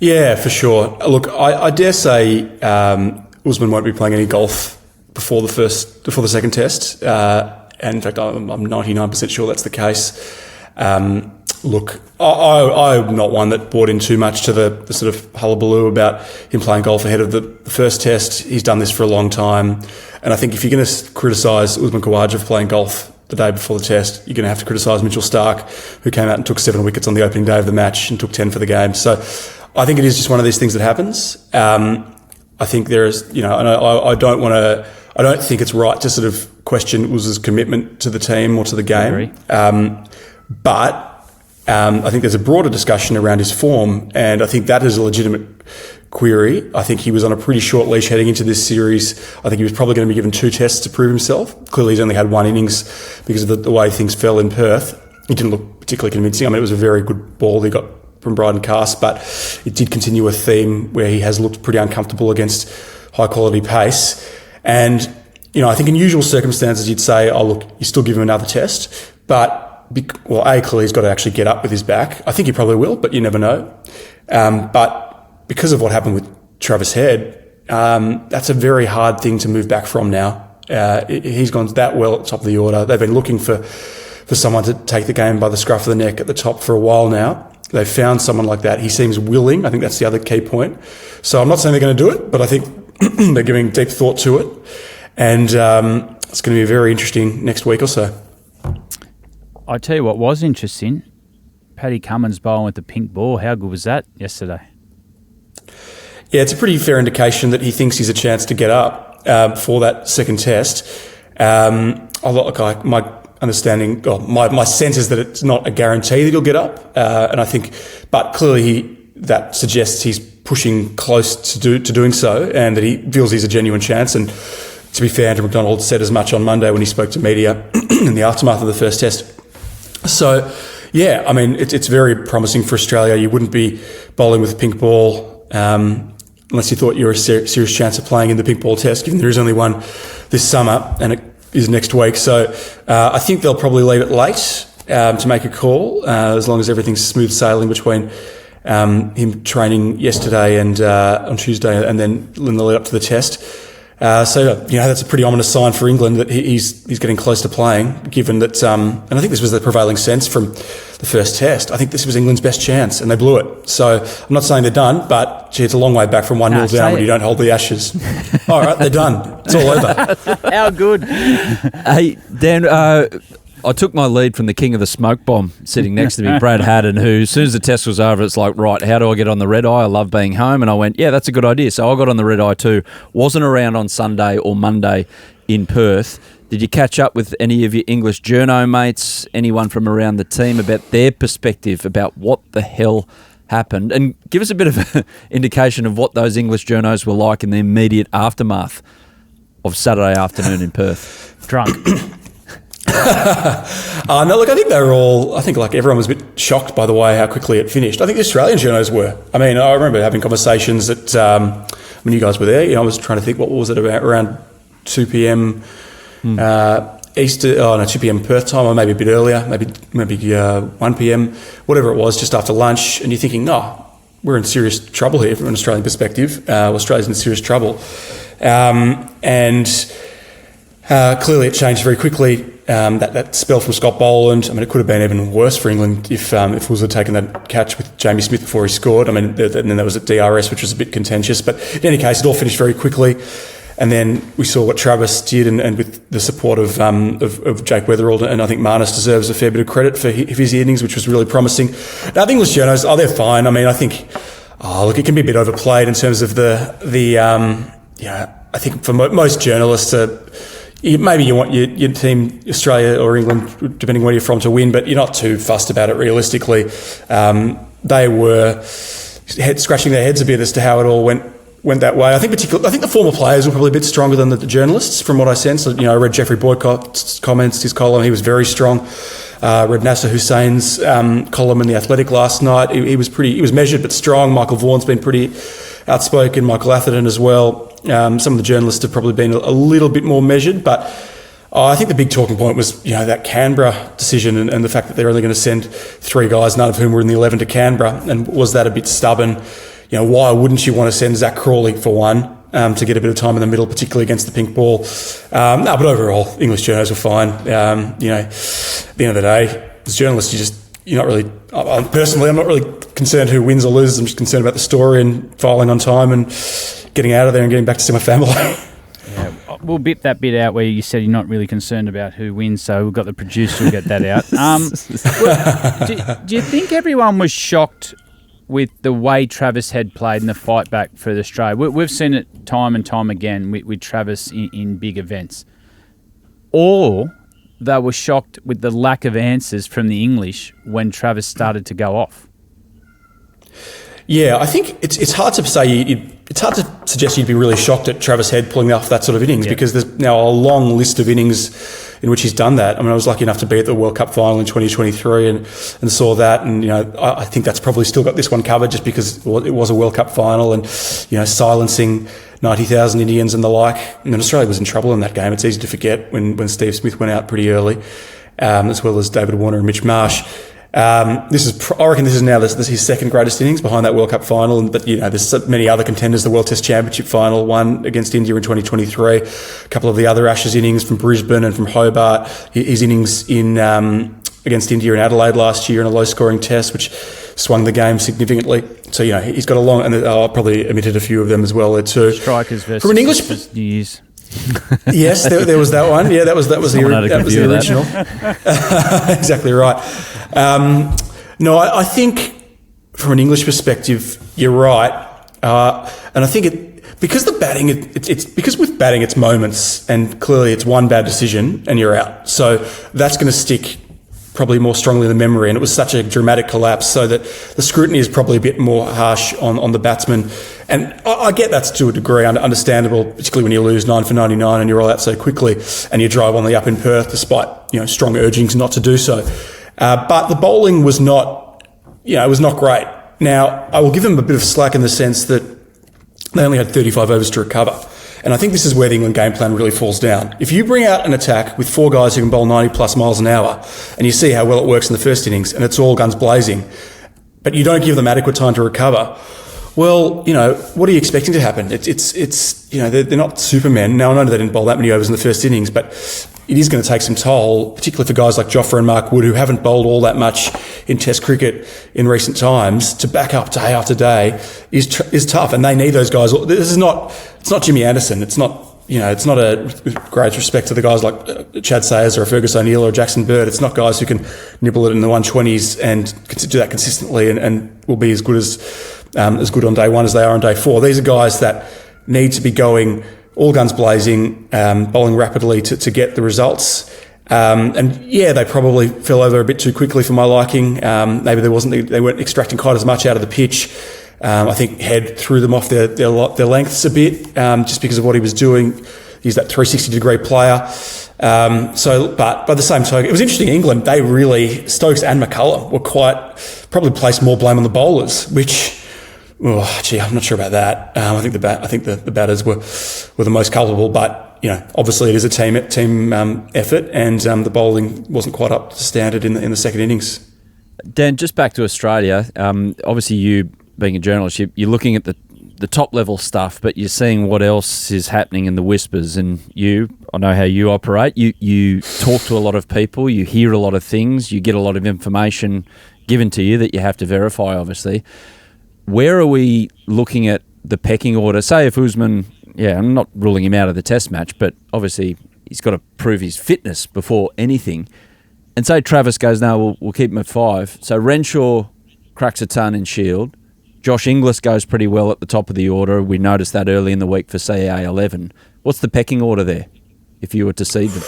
Yeah, for sure. Look, I dare say Usman won't be playing any golf before the second test. And in fact, I'm 99% sure that's the case. Look, I'm not one that bought in too much to the sort of hullabaloo about him playing golf ahead of the first test. He's done this for a long time. And I think if you're going to criticise Usman Khawaja for playing golf the day before the test, you're going to have to criticise Mitchell Starc, who came out and took 7 wickets on the opening day of the match and took 10 for the game. So I think it is just one of these things that happens. I think there is, and I don't think it's right to sort of question Uz's commitment to the team or to the game. But I think there's a broader discussion around his form, and I think that is a legitimate query. I think he was on a pretty short leash heading into this series. I think he was probably going to be given 2 tests to prove himself. Clearly, he's only had 1 innings because of the way things fell in Perth. He didn't look particularly convincing. I mean, it was a very good ball he got from Bryden Cast, but it did continue a theme where he has looked pretty uncomfortable against high-quality pace. And, I think in usual circumstances you'd say, oh, look, you still give him another test. But, clearly he's got to actually get up with his back. I think he probably will, but you never know. But because of what happened with Travis Head, that's a very hard thing to move back from now. He's gone that well at the top of the order. They've been looking for someone to take the game by the scruff of the neck at the top for a while now. They've found someone like that. He seems willing. I think that's the other key point. So I'm not saying they're going to do it, but I think they're giving deep thought to it. And it's going to be very interesting next week or so. I tell you what was interesting. Paddy Cummins bowling with the pink ball. How good was that yesterday? Yeah, it's a pretty fair indication that he thinks he's a chance to get up for that second test. My understanding, my sense is that it's not a guarantee that he'll get up, and I think, but clearly that suggests he's pushing close to doing so, and that he feels he's a genuine chance. And to be fair, Andrew McDonald said as much on Monday when he spoke to media in the aftermath of the first test. So, yeah, I mean, it's very promising for Australia. You wouldn't be bowling with a pink ball unless you thought you were a serious chance of playing in the pink ball test, given there is only one this summer and it is next week. So I think they'll probably leave it late to make a call, as long as everything's smooth sailing between him training yesterday and on Tuesday and then in the lead up to the test. That's a pretty ominous sign for England that he's getting close to playing, given that, and I think this was the prevailing sense from the first test. I think this was England's best chance and they blew it. So I'm not saying they're done, but it's a long way back from 1-0 down when you don't hold the Ashes. All right, they're done. It's all over. How good. Hey, Dan, I took my lead from the king of the smoke bomb sitting next to me, Brad Haddin, who, as soon as the test was over, it's like, right, how do I get on the red eye? I love being home. And I went, yeah, that's a good idea. So I got on the red eye too. Wasn't around on Sunday or Monday in Perth. Did you catch up with any of your English journo mates, anyone from around the team, about their perspective about what the hell happened? And give us a bit of an indication of what those English journos were like in the immediate aftermath of Saturday afternoon in Perth. Drunk. No, look, I think everyone was a bit shocked by the way how quickly it finished. I think the Australian journos were. I mean, I remember having conversations that when you guys were there, I was trying to think, what was it, about around 2 p.m. 2 p.m. Perth time, or maybe a bit earlier, maybe 1 p.m, whatever it was, just after lunch, and you're thinking, we're in serious trouble here from an Australian perspective. Australia's in serious trouble. And clearly it changed very quickly. That spell from Scott Boland, I mean, it could have been even worse for England if Woods had taken that catch with Jamie Smith before he scored. I mean, and then that was at DRS, which was a bit contentious. But in any case, it all finished very quickly. And then we saw what Travis did, and with the support of Jake Weatherald, and I think Marnus deserves a fair bit of credit for his innings, which was really promising. Now, the English journos, they're fine. I mean, I think, it can be a bit overplayed in terms of I think for most journalists, maybe you want your team, Australia or England, depending where you're from, to win, but you're not too fussed about it realistically. They were scratching their heads a bit as to how it all went that way. I think the former players were probably a bit stronger than the journalists, from what I sensed. I read Jeffrey Boycott's comments, his column. He was very strong. Read Nasser Hussein's column in The Athletic last night. He was measured but strong. Michael Vaughan's been pretty outspoken. Michael Atherton as well. Some of the journalists have probably been a little bit more measured, but I think the big talking point was, that Canberra decision and the fact that they're only going to send 3 guys, none of whom were in the 11, to Canberra. And was that a bit stubborn? Why wouldn't you want to send Zach Crawley for one, to get a bit of time in the middle, particularly against the pink ball? But overall, English journos were fine. At the end of the day, as journalists, you're not really, personally, I'm not really concerned who wins or loses. I'm just concerned about the story and filing on time and getting out of there and getting back to see my family. Yeah, we'll bit that bit out where you said you're not really concerned about who wins, so we've got the producer who'll get that out. Do you think everyone was shocked with the way Travis had played in the fight back for Australia? We've seen it time and time again with Travis in big events. Or they were shocked with the lack of answers from the English when Travis started to go off? Yeah, I think it's hard to say. It's hard to suggest you'd be really shocked at Travis Head pulling off that sort of innings, because there's now a long list of innings in which he's done that. I mean, I was lucky enough to be at the World Cup final in 2023 and saw that. And, I think that's probably still got this one covered just because it was a World Cup final and, silencing 90,000 Indians and the like. And then Australia was in trouble in that game. It's easy to forget when Steve Smith went out pretty early, as well as David Warner and Mitch Marsh. I reckon this is now his second greatest innings behind that World Cup final. But, there's so many other contenders. The World Test Championship final, one against India in 2023. A couple of the other Ashes innings from Brisbane and from Hobart. His innings in against India in Adelaide last year in a low-scoring test, which swung the game significantly. So, he's got a long... And I probably omitted a few of them as well there too. Strikers versus from an English New Year's. Yes, there was that one. Yeah, that was the original. Exactly right. No, I think from an English perspective, you're right, and I think because the batting, it's because with batting it's moments, and clearly it's one bad decision and you're out. So that's going to stick probably more strongly in the memory, and it was such a dramatic collapse, so that the scrutiny is probably a bit more harsh on the batsman. And I get that's to a degree understandable, particularly when you lose 9 for 99 and you're all out so quickly, and you drive on the up in Perth despite strong urgings not to do so. But the bowling was not, it was not great. Now, I will give them a bit of slack in the sense that they only had 35 overs to recover. And I think this is where the England game plan really falls down. If you bring out an attack with 4 guys who can bowl 90 plus miles an hour, and you see how well it works in the first innings, and it's all guns blazing, but you don't give them adequate time to recover, well, what are you expecting to happen? They're not supermen. Now, I know they didn't bowl that many overs in the first innings, but it is going to take some toll, particularly for guys like Jofra and Mark Wood, who haven't bowled all that much in Test cricket in recent times. To back up day after day is tough, and they need those guys. It's not Jimmy Anderson. It's not a great respect to the guys like Chad Sayers or Fergus O'Neill or Jackson Bird. It's not guys who can nibble it in the 120s and do that consistently and will be as good on day one as they are on day 4. These are guys that need to be going all guns blazing, bowling rapidly to get the results. They probably fell over a bit too quickly for my liking. Maybe they weren't extracting quite as much out of the pitch. I think Head threw them off their lengths a bit, just because of what he was doing. He's that 360-degree player. But by the same token, it was interesting. England, they really, Stokes and McCullum were probably placed more blame on the bowlers, which, I'm not sure about that. I think the batters were the most culpable, but obviously it is a team effort, and the bowling wasn't quite up to standard in the second innings. Dan, just back to Australia. Obviously, you being a journalist, you're looking at the top level stuff, but you're seeing what else is happening in the whispers. And I know how you operate. You talk to a lot of people, you hear a lot of things, you get a lot of information given to you that you have to verify, obviously. Where are we looking at the pecking order? Say if Usman, I'm not ruling him out of the Test match, but obviously he's got to prove his fitness before anything. And say Travis goes, no, we'll keep him at 5. So Renshaw cracks a ton in Shield. Josh Inglis goes pretty well at the top of the order. We noticed that early in the week for CA 11. What's the pecking order there, if you were to seed them?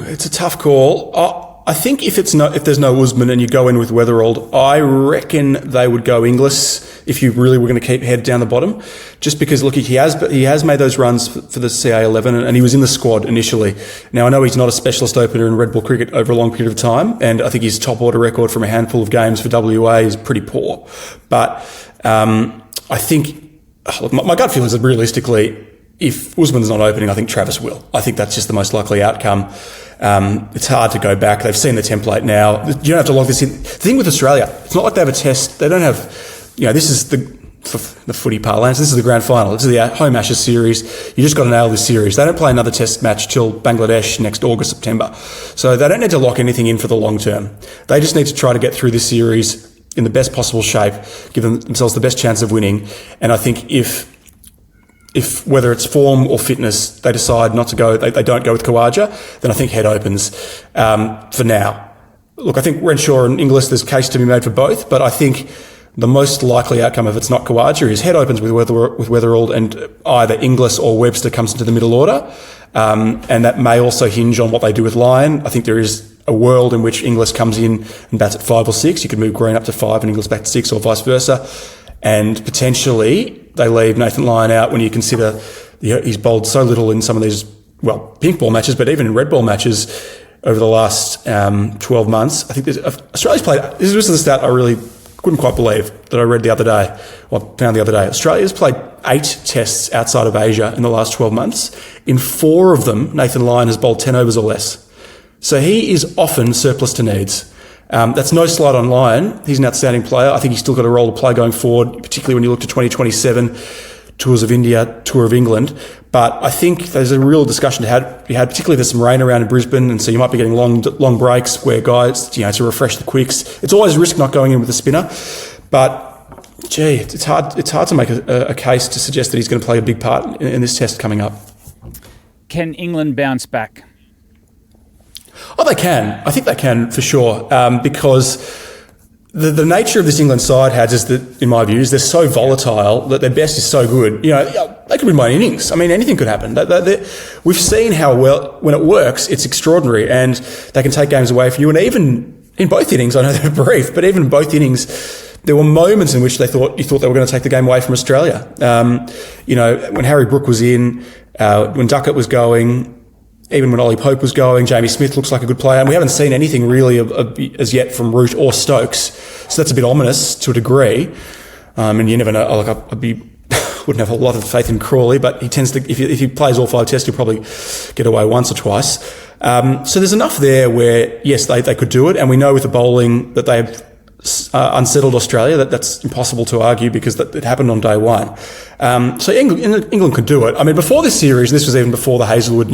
It's a tough call. I think if there's no Usman and you go in with Weatherald, I reckon they would go Inglis if you really were going to keep Head down the bottom. Just because, look, he has made those runs for the CA 11 and he was in the squad initially. Now, I know he's not a specialist opener in red ball cricket over a long period of time, and I think his top order record from a handful of games for WA is pretty poor. But I think, look, my gut feeling is that realistically, if Usman's not opening, I think Travis will. I think that's just the most likely outcome. It's hard to go back. They've seen the template now. You don't have to log this in. The thing with Australia, it's not like they have a test. They don't have, this is the footy parlance. This is the grand final. This is the home Ashes series. You just got to nail this series. They don't play another test match till Bangladesh next August, September. So they don't need to lock anything in for the long term. They just need to try to get through this series in the best possible shape, give themselves the best chance of winning. And I think if whether it's form or fitness, they decide not to go, they don't go with Khawaja, then I think Head opens for now. Look, I think Renshaw and Inglis, there's a case to be made for both, but I think the most likely outcome if it's not Khawaja is Head opens with Weatherald and either Inglis or Webster comes into the middle order. And that may also hinge on what they do with Lyon. I think there is a world in which Inglis comes in and bats at 5 or 6. You could move Green up to 5 and Inglis back to 6 or vice versa. And potentially they leave Nathan Lyon out when you consider he's bowled so little in some of these pink ball matches, but even in red ball matches over the last 12 months. I think Australia's played, this was the stat I really couldn't quite believe that I read the other day, or found the other day. Australia's played 8 tests outside of Asia in the last 12 months. In 4 of them, Nathan Lyon has bowled 10 overs or less. So he is often surplus to needs. That's no slight on Lyon. He's an outstanding player. I think he's still got a role to play going forward, particularly when you look to 2027, Tours of India, Tour of England. But I think there's a real discussion to be had, particularly if there's some rain around in Brisbane, and so you might be getting long breaks where guys, to refresh the quicks. It's always a risk not going in with a spinner, but gee, it's hard to make a case to suggest that he's going to play a big part in this test coming up. Can England bounce back? Oh, they can. I think they can for sure, because the nature of this England side is that, in my view, is they're so volatile that their best is so good. They could win by innings. I mean, anything could happen. We've seen how well, when it works, it's extraordinary, and they can take games away from you. And even in both innings, I know they're brief, but even in both innings, there were moments in which you thought they were going to take the game away from Australia. When Harry Brook was in, when Duckett was going, even when Ollie Pope was going, Jamie Smith looks like a good player, and we haven't seen anything really as yet from Root or Stokes. So that's a bit ominous to a degree. And you never know. Wouldn't have a lot of faith in Crawley, but he tends to, if he plays all 5 tests, he'll probably get away once or twice. So there's enough there where, yes, they could do it, and we know with the bowling that they've unsettled Australia. That's impossible to argue because it happened on day one. So England could do it. I mean, before this series, this was even before the Hazelwood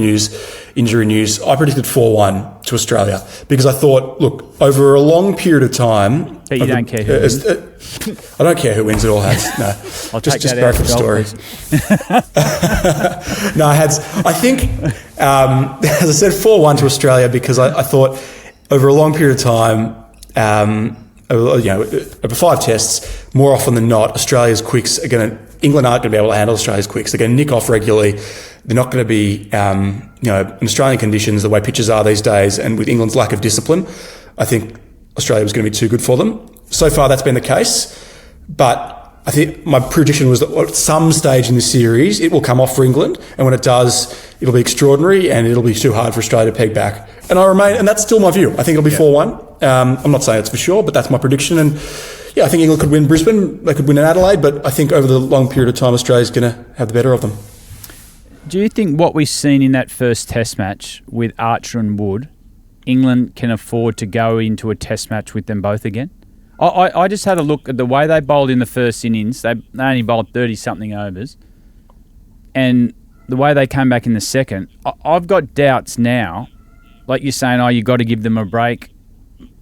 injury news, I predicted 4-1 to Australia because I thought, look, over a long period of time... But you don't care who wins. I don't care who wins at all, Hads. No. I'll just take that go out for the story. No, Hads, I think, as I said, 4-1 to Australia because I thought over a long period of time... over 5 tests, more often than not, England aren't going to be able to handle Australia's quicks. They're going to nick off regularly. They're not going to be, in Australian conditions, the way pitches are these days, and with England's lack of discipline, I think Australia was going to be too good for them. So far, that's been the case. But I think my prediction was that at some stage in this series, it will come off for England, and when it does, it'll be extraordinary, and it'll be too hard for Australia to peg back. And that's still my view. I think it'll be 4-1. I'm not saying it's for sure, but that's my prediction. And yeah, I think England could win Brisbane. They could win in Adelaide, but I think over the long period of time, Australia's going to have the better of them. Do you think what we've seen in that first test match with Archer and Wood, England can afford to go into a test match with them both again? I just had a look at the way they bowled in the first innings. They only bowled 30-something overs. And the way they came back in the second, I've got doubts now. Like you're saying, you got to give them a break.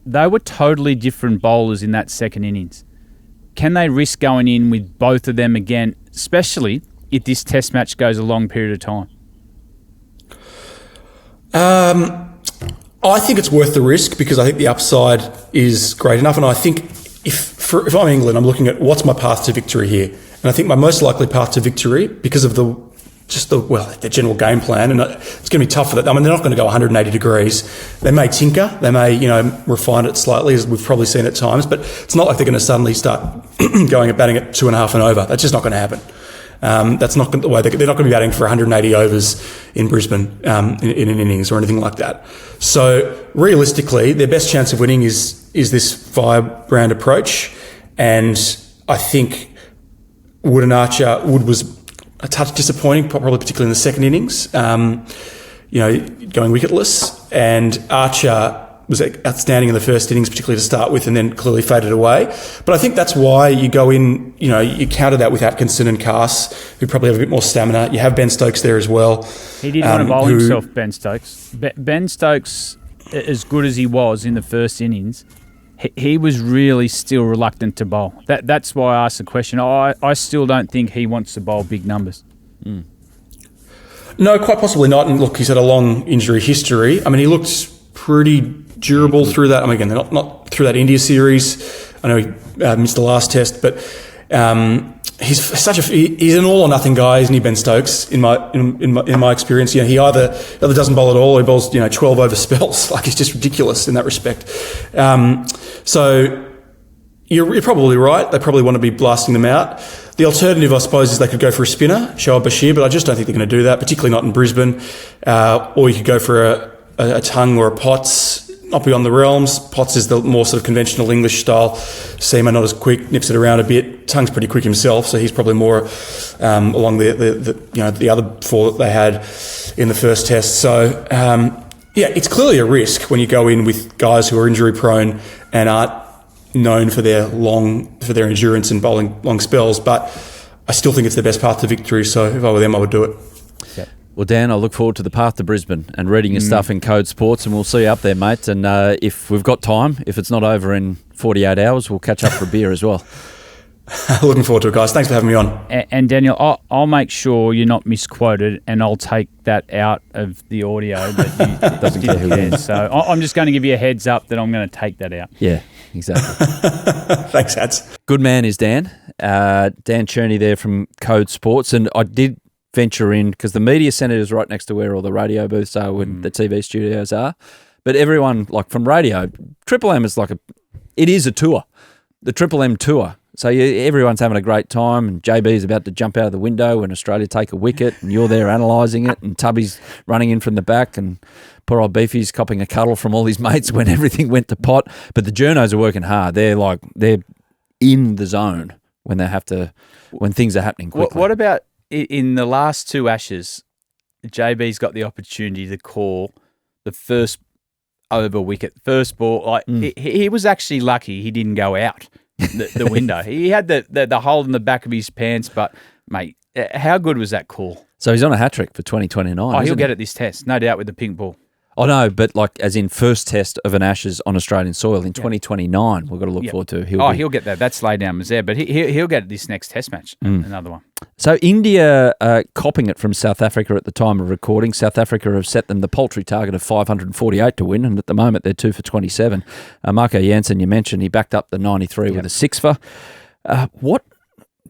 They were totally different bowlers in that second innings. Can they risk going in with both of them again, especially if this test match goes a long period of time? I think it's worth the risk because I think the upside is great enough. And I think if I'm England, I'm looking at what's my path to victory here. And I think my most likely path to victory, because of their general game plan, and it's going to be tough for that. I mean, they're not going to go 180 degrees. They may tinker, they may, refine it slightly, as we've probably seen at times, but it's not like they're going to suddenly start going at batting at 2.5 and over. That's just not going to happen. That's not the way they're not going to be batting for 180 overs in Brisbane in an innings or anything like that. So realistically, their best chance of winning is this firebrand approach, and I think Wood and Archer. Wood was a touch disappointing, probably particularly in the second innings, going wicketless, and Archer was outstanding in the first innings, particularly to start with, and then clearly faded away. But I think that's why you go in, you counter that with Atkinson and Cass, who probably have a bit more stamina. You have Ben Stokes there as well. He didn't want to bowl himself, Ben Stokes. Ben Stokes, as good as he was in the first innings, he was really still reluctant to bowl. That's why I asked the question. I still don't think he wants to bowl big numbers. Mm. No, quite possibly not. And look, he's had a long injury history. I mean, he looked pretty durable through that. I mean, again, not through that India series. I know he missed the last test, but he's an all or nothing guy, isn't he, Ben Stokes? In my experience, he either doesn't bowl at all, or he bowls 12 over spells. Like, he's just ridiculous in that respect. So you're probably right. They probably want to be blasting them out. The alternative, I suppose, is they could go for a spinner, Shoaib Bashir, but I just don't think they're going to do that, particularly not in Brisbane. Or you could go for a tongue or a Potts. Not beyond the realms. Potts is the more sort of conventional English style seamer, not as quick, nips it around a bit. Tongue's pretty quick himself, so he's probably more along the other four that they had in the first test. So it's clearly a risk when you go in with guys who are injury prone and aren't known for their endurance and bowling long spells. But I still think it's the best path to victory. So if I were them, I would do it. Yeah. Well, Dan, I look forward to the path to Brisbane and reading your stuff in Code Sports, and we'll see you up there, mate. And if we've got time, if it's not over in 48 hours, we'll catch up for a beer as well. Looking forward to it, guys. Thanks for having me on. And Daniel, I'll make sure you're not misquoted, and I'll take that out of the audio. That you doesn't care who wins. So I'm just going to give you a heads up that I'm going to take that out. Yeah, exactly. Thanks, Hats. Good man is Dan. Dan Cherny there from Code Sports, and I did venture in because the media centre is right next to where all the radio booths are, where the TV studios are. But everyone, like from radio, Triple M is it is a tour, the Triple M tour. So everyone's having a great time, and JB's about to jump out of the window when Australia take a wicket, and you're there analysing it, and Tubby's running in from the back, and poor old Beefy's copping a cuddle from all his mates when everything went to pot. But the journos are working hard. They're in the zone when things are happening quickly. What about in the last two Ashes, JB's got the opportunity to call the first over wicket, first ball. He was actually lucky he didn't go out the window. He had the hole in the back of his pants, but, mate, how good was that call? So he's on a hat-trick for 2029, Oh, he'll get it this test, no doubt, with the pink ball. I know, but as in first test of an Ashes on Australian soil in 2029, we've got to look forward to. He'll get that. That's laid down was there, but he'll get this next test match, another one. So India copping it from South Africa at the time of recording. South Africa have set them the paltry target of 548 to win, and at the moment they're 2 for 27. Marco Jansen, you mentioned, he backed up the 93 with a 6 for.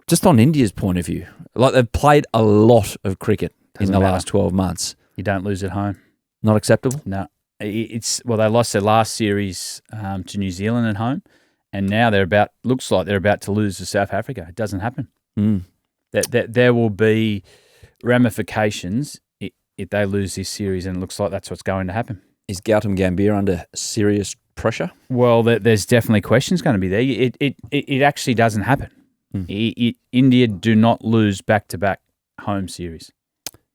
Just on India's point of view, they've played a lot of cricket in the last 12 months. You don't lose at home. Not acceptable? No. They lost their last series to New Zealand at home, and now looks like they're about to lose to South Africa. It doesn't happen. There will be ramifications if they lose this series, and it looks like that's what's going to happen. Is Gautam Gambhir under serious pressure? Well, there's definitely questions going to be there. It actually doesn't happen. India do not lose back-to-back home series.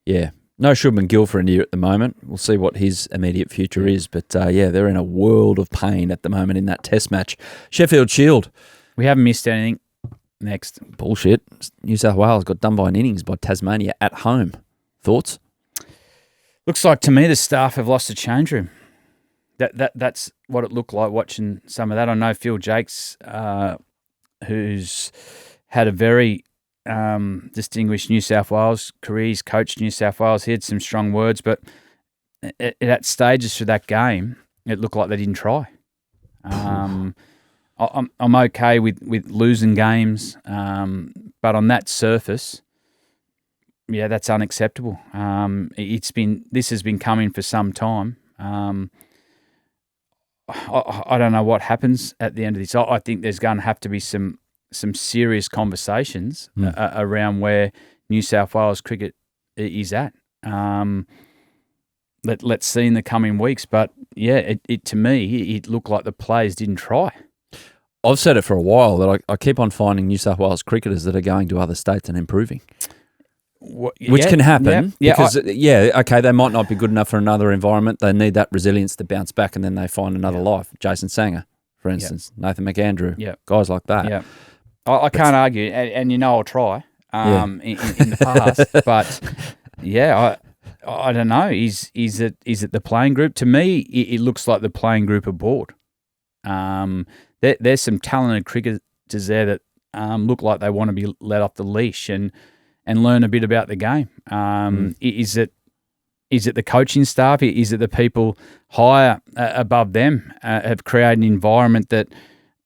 Yeah. No Shubman Gill for India at the moment. We'll see what his immediate future is. But, they're in a world of pain at the moment in that test match. Sheffield Shield. We haven't missed anything. Next. Bullshit. New South Wales got done by an innings by Tasmania at home. Thoughts? Looks like to me the staff have lost the change room. That's what it looked like watching some of that. I know Phil Jakes, who's had a very distinguished New South Wales career. He's coached New South Wales. He had some strong words, but at stages for that game, it looked like they didn't try. I'm okay with losing games, but on that surface, that's unacceptable. This has been coming for some time. I don't know what happens at the end of this. I think there's going to have to be some serious conversations around where New South Wales cricket is at. Let's see in the coming weeks. But, to me, it looked like the players didn't try. I've said it for a while that I keep on finding New South Wales cricketers that are going to other states and improving. Which can happen because, they might not be good enough for another environment. They need that resilience to bounce back, and then they find another life. Jason Sanger, for instance, Nathan McAndrew, guys like that. Yeah. I can't argue, and I'll try in the past, but I don't know. Is it the playing group? To me, it looks like the playing group are bored. There's some talented cricketers there that look like they want to be let off the leash and learn a bit about the game. Is it the coaching staff? Is it the people higher above them have created an environment that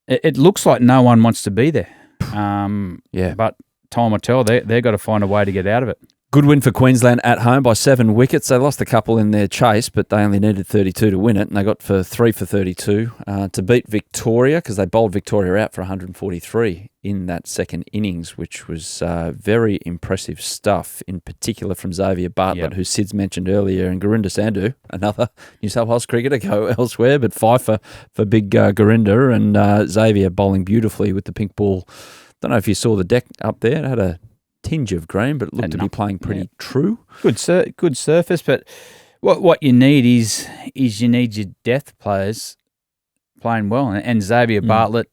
it looks like no one wants to be there? But time will tell. They've got to find a way to get out of it. Good win for Queensland at home by 7 wickets. They lost a couple in their chase, but they only needed 32 to win it, and they got for 3 for 32 to beat Victoria, because they bowled Victoria out for 143 in that second innings, which was very impressive stuff, in particular from Xavier Bartlett, who Sid's mentioned earlier, and Gurinder Sandhu, another New South Wales cricketer, go elsewhere, but 5 for big Gurinder, and Xavier bowling beautifully with the pink ball. Don't know if you saw the deck up there. It had a tinge of green, but it looked to be playing pretty true. Good surface, but what you need is you need your depth players playing well, and Xavier Bartlett,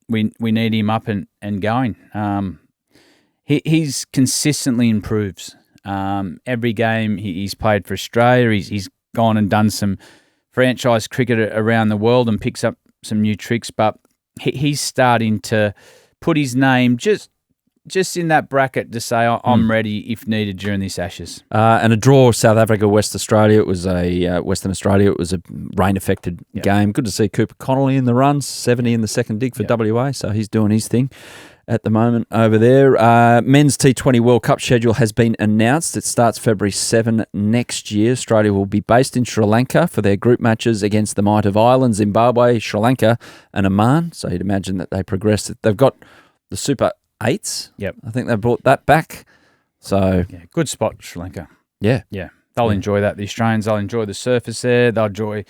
we need him up and going. He's consistently improves. Every game he's played for Australia, he's gone and done some franchise cricket around the world and picks up some new tricks, but he's starting to put his name just in that bracket to say I'm ready if needed during this Ashes. And a draw, South Africa, West Australia. It was Western Australia. It was a rain-affected game. Good to see Cooper Connolly in the runs, 70 in the second dig for WA, so he's doing his thing at the moment over there. Men's T20 World Cup schedule has been announced. It starts February 7 next year. Australia will be based in Sri Lanka for their group matches against the might of Ireland, Zimbabwe, Sri Lanka and Oman. So you'd imagine that they progressed. They've got the Super 8s. Yep. I think they brought that back. So good spot, Sri Lanka. Yeah. They'll enjoy that. The Australians, they'll enjoy the surface there. They'll enjoy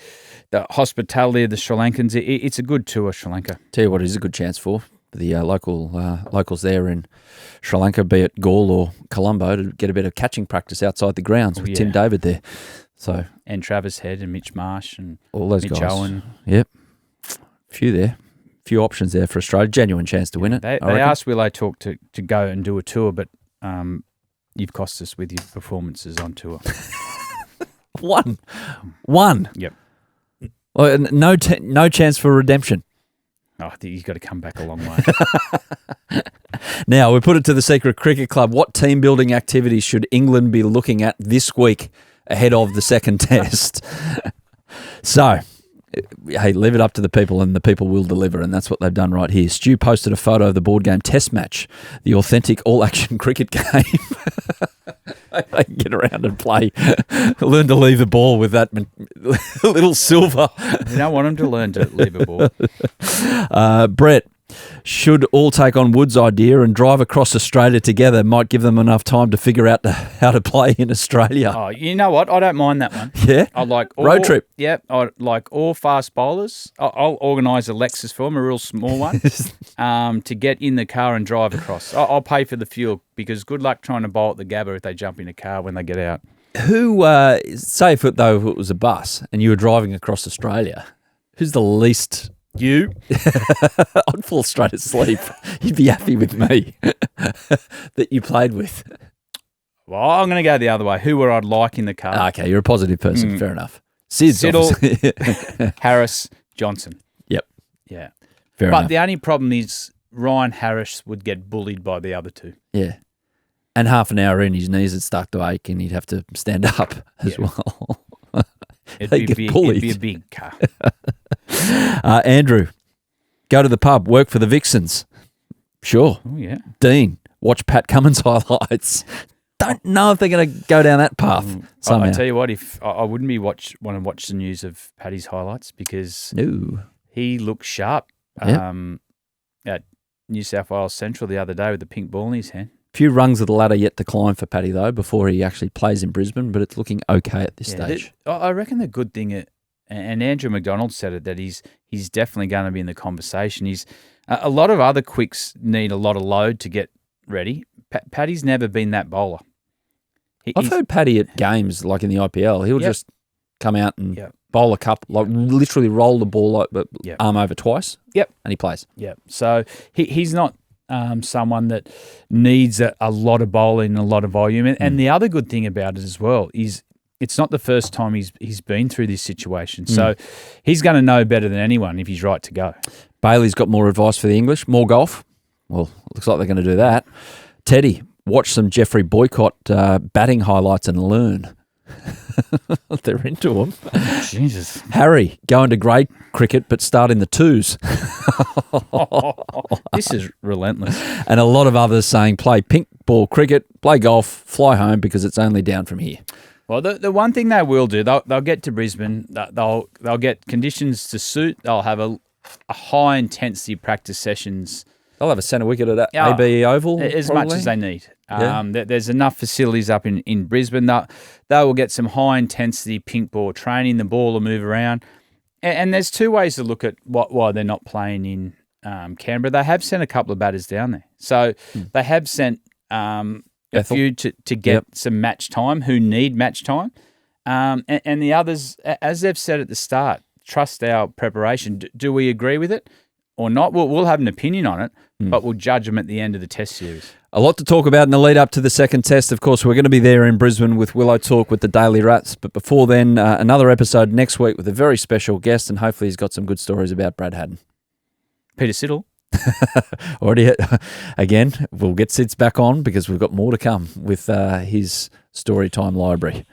the hospitality of the Sri Lankans. It's a good tour, Sri Lanka. Tell you what, it is a good chance for the locals there in Sri Lanka, be it Gaul or Colombo, to get a bit of catching practice outside the grounds with Tim David there. So and Travis Head and Mitch Marsh and all those Mitch guys. Owen. Yep. Few options there for Australia. Genuine chance to win it. They asked Willow Talk to go and do a tour, but you've cost us with your performances on tour. One. Yep. Well, no chance for redemption. I think you've got to come back a long way. Now, we put it to the Secret Cricket Club. What team building activities should England be looking at this week ahead of the second test? So, hey, leave it up to the people, and the people will deliver, and that's what they've done right here. Stu posted a photo of the board game test match, the authentic all-action cricket game. They can get around and play. Learn to leave the ball with that little silver. You don't want them to learn to leave a ball. Brett, should all take on Wood's idea and drive across Australia together. Might give them enough time to figure out how to play in Australia. Oh, you know what? I don't mind that one. Yeah? I like road trip. Yeah, I like all fast bowlers. I'll organise a Lexus for them, a real small one, to get in the car and drive across. I'll pay for the fuel, because good luck trying to bowl at the Gabba if they jump in a car when they get out. Who, say if it was a bus and you were driving across Australia, who's the least... You? I'd fall straight asleep. You'd be happy with me that you played with. Well, I'm going to go the other way. Who would I like in the car? Okay, you're a positive person. Fair enough. Siddle, Harris, Johnson. Yep. Yeah. Fair enough. But the only problem is Ryan Harris would get bullied by the other two. Yeah. And half an hour in, his knees would start to ache and he'd have to stand up as well. It'd be a big car. Andrew, go to the pub, work for the Vixens. Sure. Oh, yeah. Dean, watch Pat Cummins highlights. Don't know if they're going to go down that path somehow. I tell you what, if I wouldn't want to watch the news of Paddy's highlights, because he looked sharp at New South Wales Central the other day with the pink ball in his hand. Few rungs of the ladder yet to climb for Paddy, though, before he actually plays in Brisbane, but it's looking okay at this stage. I reckon the good thing, and Andrew McDonald said it, that he's definitely going to be in the conversation. A lot of other quicks need a lot of load to get ready. Paddy's never been that bowler. I've heard Paddy at games, like in the IPL, he'll just come out and bowl a couple, like literally roll the ball arm over twice, and he plays. Yeah, so he's not someone that needs a lot of bowling and a lot of volume. And the other good thing about it as well is it's not the first time he's been through this situation. So he's going to know better than anyone if he's right to go. Bailey's got more advice for the English, more golf. Well, looks like they're going to do that. Teddy, watch some Jeffrey Boycott batting highlights and learn. They're into them. Jesus. Harry, go into grade cricket but start in the twos. This is relentless. And a lot of others saying play pink ball cricket, play golf, fly home because it's only down from here. Well, the one thing they will do, they'll get to Brisbane, they'll get conditions to suit, they'll have a high-intensity practice sessions. They'll have a centre wicket at ABE Oval, as probably. much as they need. Yeah. There's enough facilities up in Brisbane. They will get some high-intensity pink ball training. The ball will move around. And there's two ways to look at why they're not playing in Canberra. They have sent a couple of batters down there. So they have sent a few to get some match time, who need match time. And the others, as they've said at the start, trust our preparation. Do we agree with it or not? We'll have an opinion on it, but we'll judge them at the end of the test series. A lot to talk about in the lead up to the second test. Of course, we're going to be there in Brisbane with Willow Talk with the Daily Rats. But before then, another episode next week with a very special guest, and hopefully he's got some good stories about Brad Haddin. Peter Siddle. Already, again, we'll get Sids back on because we've got more to come with his Storytime library.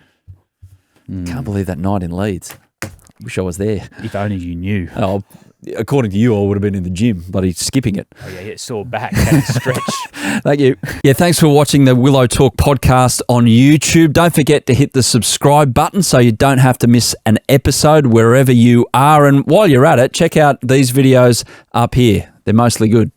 Can't believe that night in Leeds. Wish I was there. If only you knew. Oh, according to you, I would have been in the gym, bloody skipping it. Oh, yeah, sore back, had to stretch. Thank you. Yeah, thanks for watching the Willow Talk podcast on YouTube. Don't forget to hit the subscribe button so you don't have to miss an episode wherever you are. And while you're at it, check out these videos up here. They're mostly good.